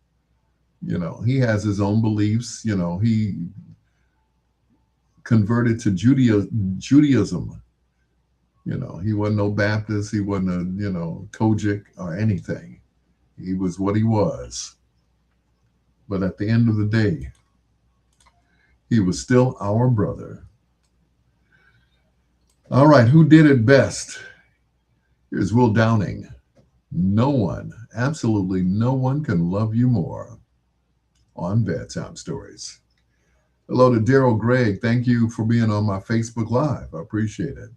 He has his own beliefs. He converted to Judaism. He wasn't no Baptist. He wasn't a Kojic or anything. He was what he was. But at the end of the day, he was still our brother. All right, who did it best? Here's Will Downing. No one, absolutely no one can love you more, on Bedtime Stories. Hello to Daryl Gregg. Thank you for being on my Facebook Live. I appreciate it.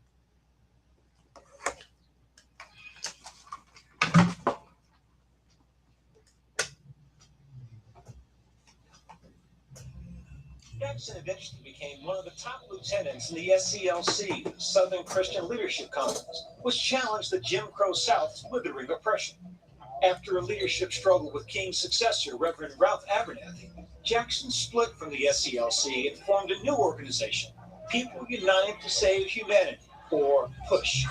Jackson eventually became one of the top lieutenants in the SCLC, the Southern Christian Leadership Conference, which challenged the Jim Crow South's withering oppression. After a leadership struggle with King's successor, Reverend Ralph Abernathy, Jackson split from the SCLC and formed a new organization, People United to Save Humanity, or PUSH.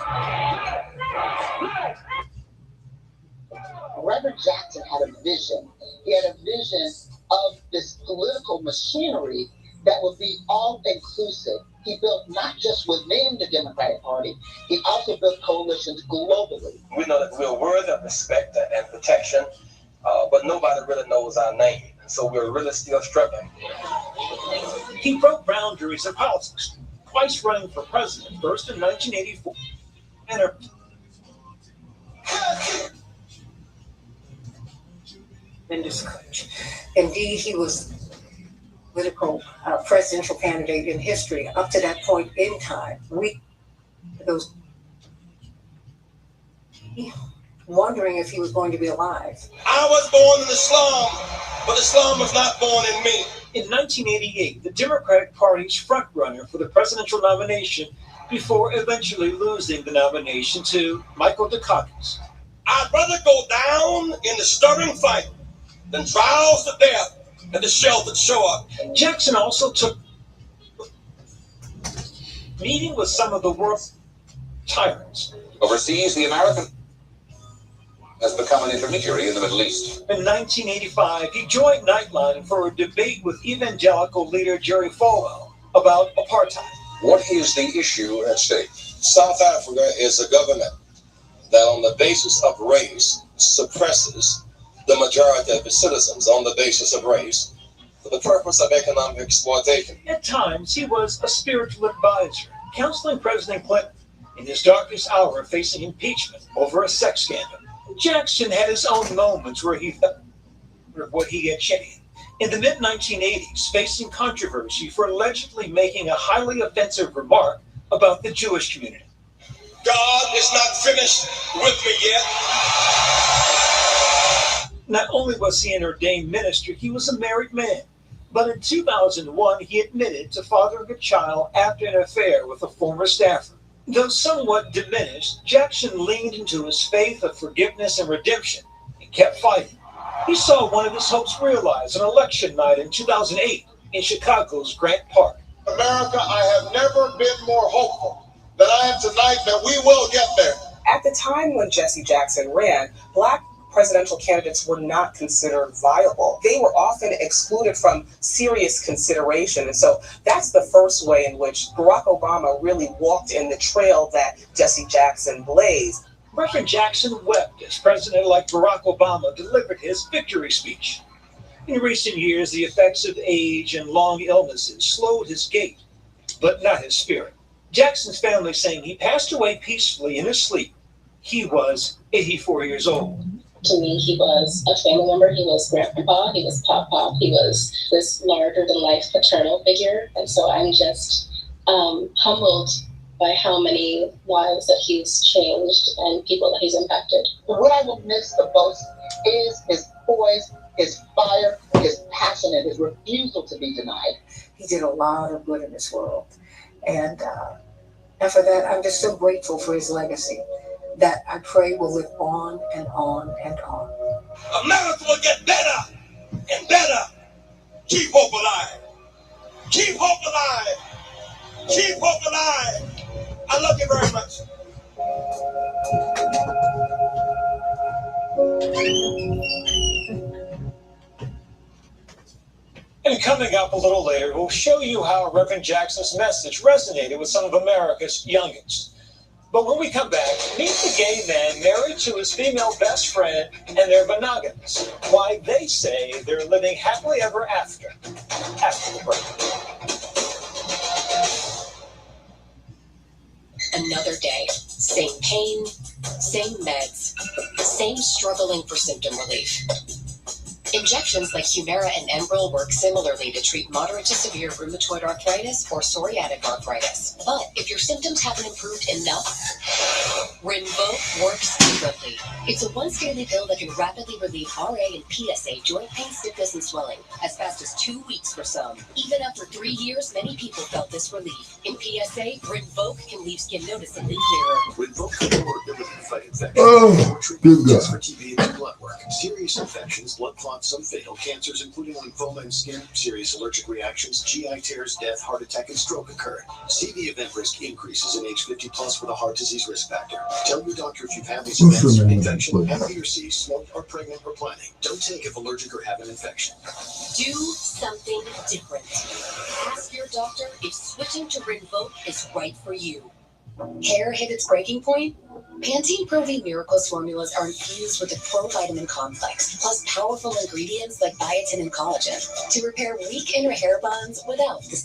Reverend Jackson had a vision. He had a vision of this political machinery that would be all-inclusive. He built not just within the Democratic Party, he also built coalitions globally. We know that we're worthy of respect and protection, but nobody really knows our name. And so we're really still struggling. He broke boundaries in politics, twice running for president, first in 1984 and tremendous coach. Indeed, he was political presidential candidate in history up to that point in time. Wondering if he was going to be alive. I was born in the slum, but the slum was not born in me. In 1988, the Democratic Party's frontrunner for the presidential nomination before eventually losing the nomination to Michael Dukakis. I'd rather go down in the stirring fight than drowse to death at the sheltered shore. Jackson also took meeting with some of the world's tyrants. Overseas, the American has become an intermediary in the Middle East. In 1985, he joined Nightline for a debate with evangelical leader Jerry Falwell about apartheid. What is the issue at stake? South Africa is a government that on the basis of race suppresses the majority of its citizens on the basis of race for the purpose of economic exploitation. At times, he was a spiritual advisor, counseling President Clinton in his darkest hour facing impeachment over a sex scandal. Jackson had his own moments where he felt what he had changed. In the mid-1980s, facing controversy for allegedly making a highly offensive remark about the Jewish community. God is not finished with me yet. Not only was he an ordained minister, he was a married man. But in 2001, he admitted to fathering a child after an affair with a former staffer. Though somewhat diminished, Jackson leaned into his faith of forgiveness and redemption and kept fighting. He saw one of his hopes realized on election night in 2008 in Chicago's Grant Park. America, I have never been more hopeful than I am tonight that we will get there. At the time when Jesse Jackson ran, Black presidential candidates were not considered viable. They were often excluded from serious consideration. And so that's the first way in which Barack Obama really walked in the trail that Jesse Jackson blazed. Reverend Jackson wept as President-elect Barack Obama delivered his victory speech. In recent years, the effects of age and long illnesses slowed his gait, but not his spirit. Jackson's family saying he passed away peacefully in his sleep he was 84 years old. To me, he was a family member. He was grandpa. He was pop. He was this larger-than-life paternal figure. And so I'm just humbled by how many lives that he's changed and people that he's impacted. What I will miss the most is his poise, his fire, his passion, and his refusal to be denied. He did a lot of good in this world. And for that, I'm just so grateful for his legacy that I pray will live on and on and on. America will get better and better. Keep hope alive. Keep hope alive. Keep hope alive. I love you very much. And coming up a little later, we'll show you how Reverend Jackson's message resonated with some of America's youngest. But when we come back, meet the gay man married to his female best friend, and they're monogamous. Why they say they're living happily ever after the break. Another day, same pain, same meds, same struggling for symptom relief. Injections like Humira and Enbrel work similarly to treat moderate to severe rheumatoid arthritis or psoriatic arthritis. But if your symptoms haven't improved enough, Rinvoq works differently. It's a once-daily pill that can rapidly relieve RA and PSA, joint pain, stiffness, and swelling, as fast as 2 weeks for some. Even after 3 years, many people felt this relief. In PSA, Rinvoq can leave skin noticeably clearer. Rinvoq can lower ability to fight infections. Oh, good God. For TB and blood work. Serious infections, blood clots, some fatal cancers, including lymphoma and skin, serious allergic reactions, GI tears, death, heart attack, and stroke occurred. See the event risk increases in age 50 plus with a heart disease risk factor. Tell your doctor if you've had these events, infection, have B or C, smoked or pregnant or planning. Don't take if allergic or have an infection. Do something different. Ask your doctor if switching to Rinvoq is right for you. Hair hit its breaking point? Pantene Pro-V Miracles formulas are infused with a provitamin complex, plus powerful ingredients like biotin and collagen to repair weak inner hair bonds without the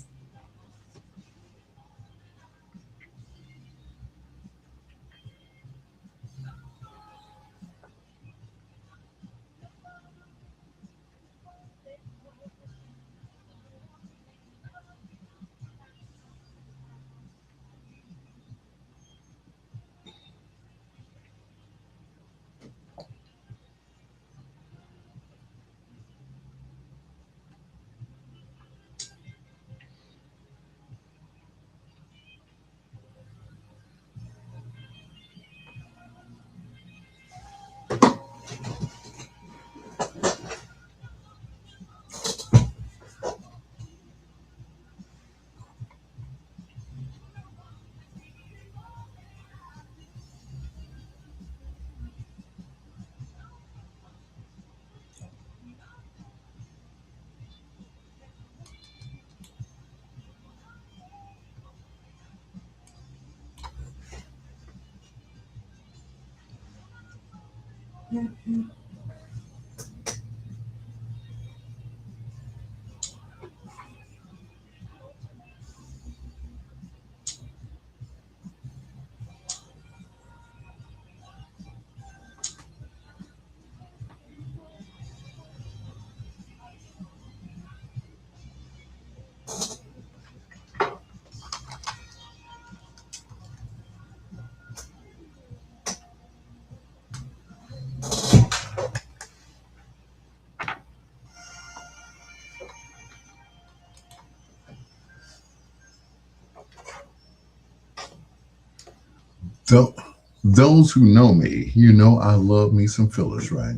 Those who know me, you know I love me some Phyllis, right?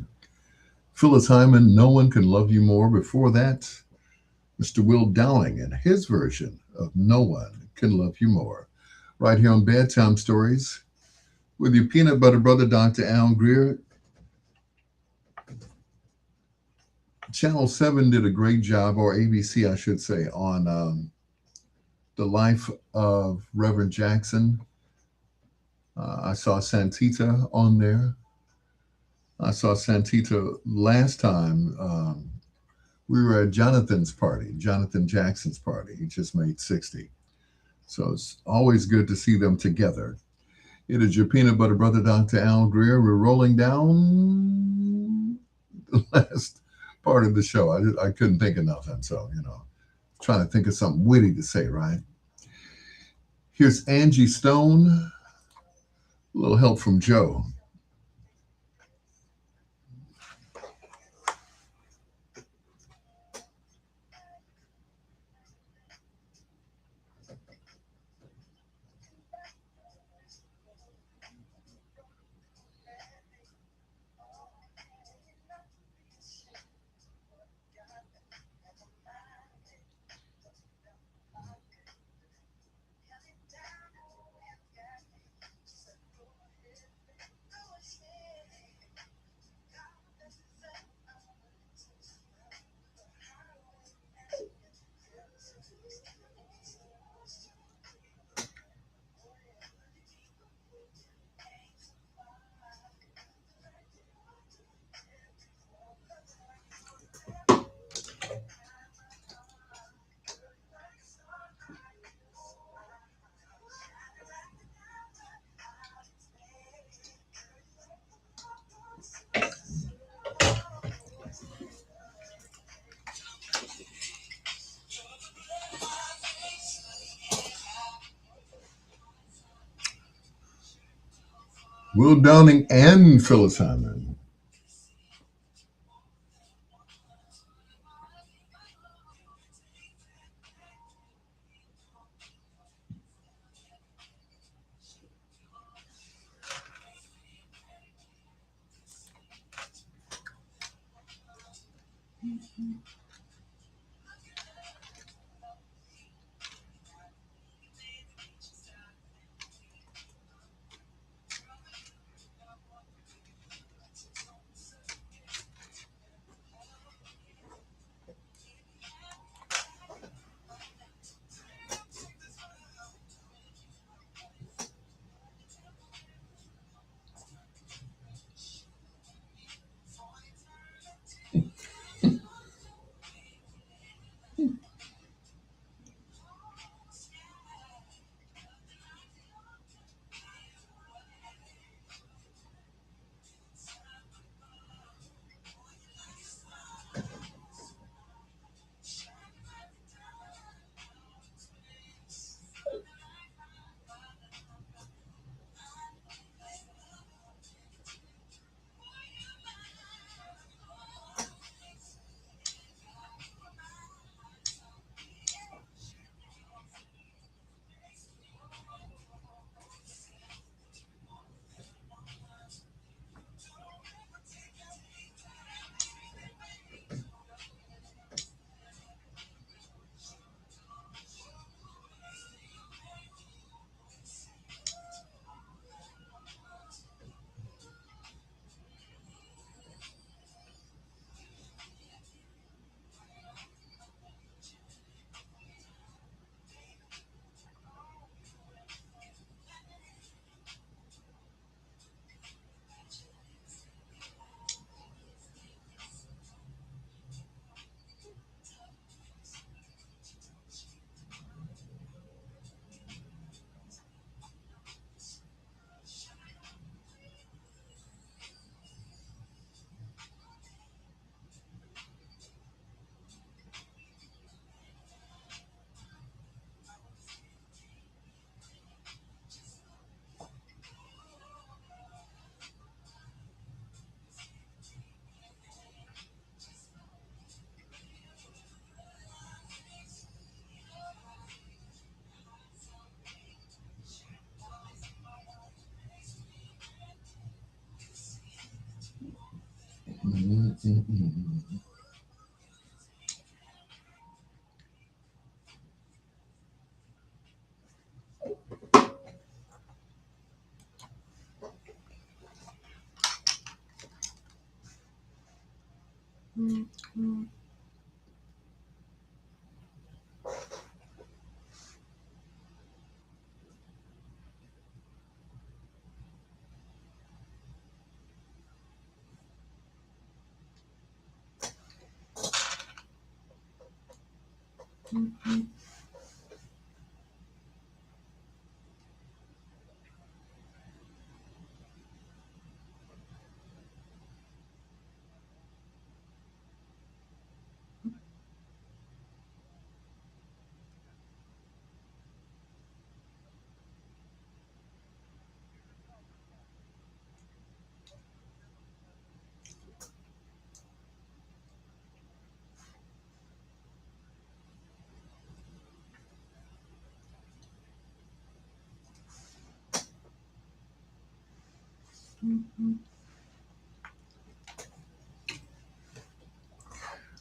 Phyllis Hyman, No One Can Love You More. Before that, Mr. Will Downing and his version of No One Can Love You More. Right here on Bedtime Stories with your peanut butter brother, Dr. Al Greer. Channel 7 did a great job, or ABC, I should say, on the life of Reverend Jackson. I saw Santita on there. I saw Santita last time. We were at Jonathan's party, Jonathan Jackson's party. He just made 60. So it's always good to see them together. It is your peanut butter brother, Dr. Al Greer. We're rolling down the last part of the show. I couldn't think of nothing, so, trying to think of something witty to say, right? Here's Angie Stone. A little help from Joe. Will Downing and Phyllis Hyman.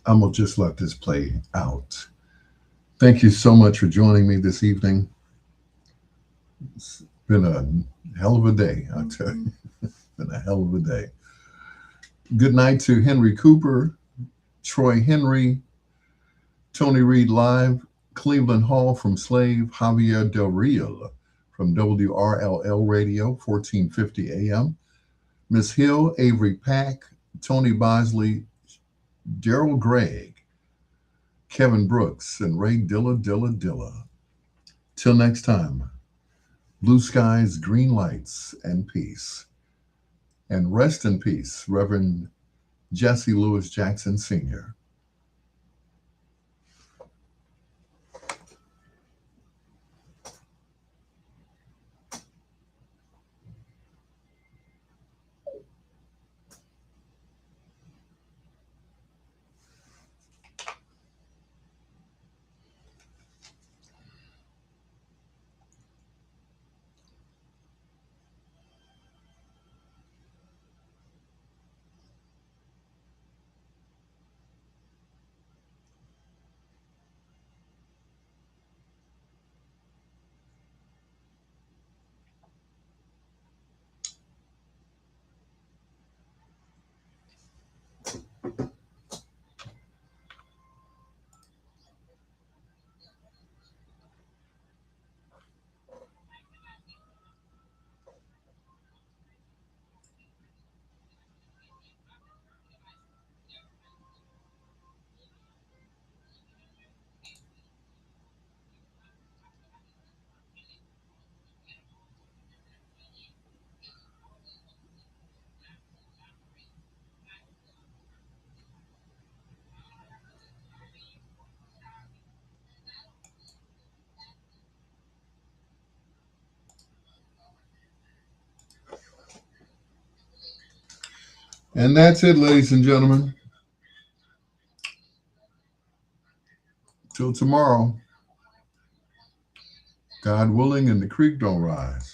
I'm going to just let this play out. Thank you so much for joining me this evening. It's been a hell of a day, I'll tell you. Been a hell of a day. Good night to Henry Cooper, Troy Henry, Tony Reed Live, Cleveland Hall from Slave, Javier Del Real from WRLL Radio, 1450 AM, Miss Hill, Avery Pack, Tony Bosley, Daryl Gregg, Kevin Brooks, and Ray Dilla. Till next time, blue skies, green lights, and peace. And rest in peace, Reverend Jesse Lewis Jackson Sr. And that's it, ladies and gentlemen. Till tomorrow, God willing, and the creek don't rise.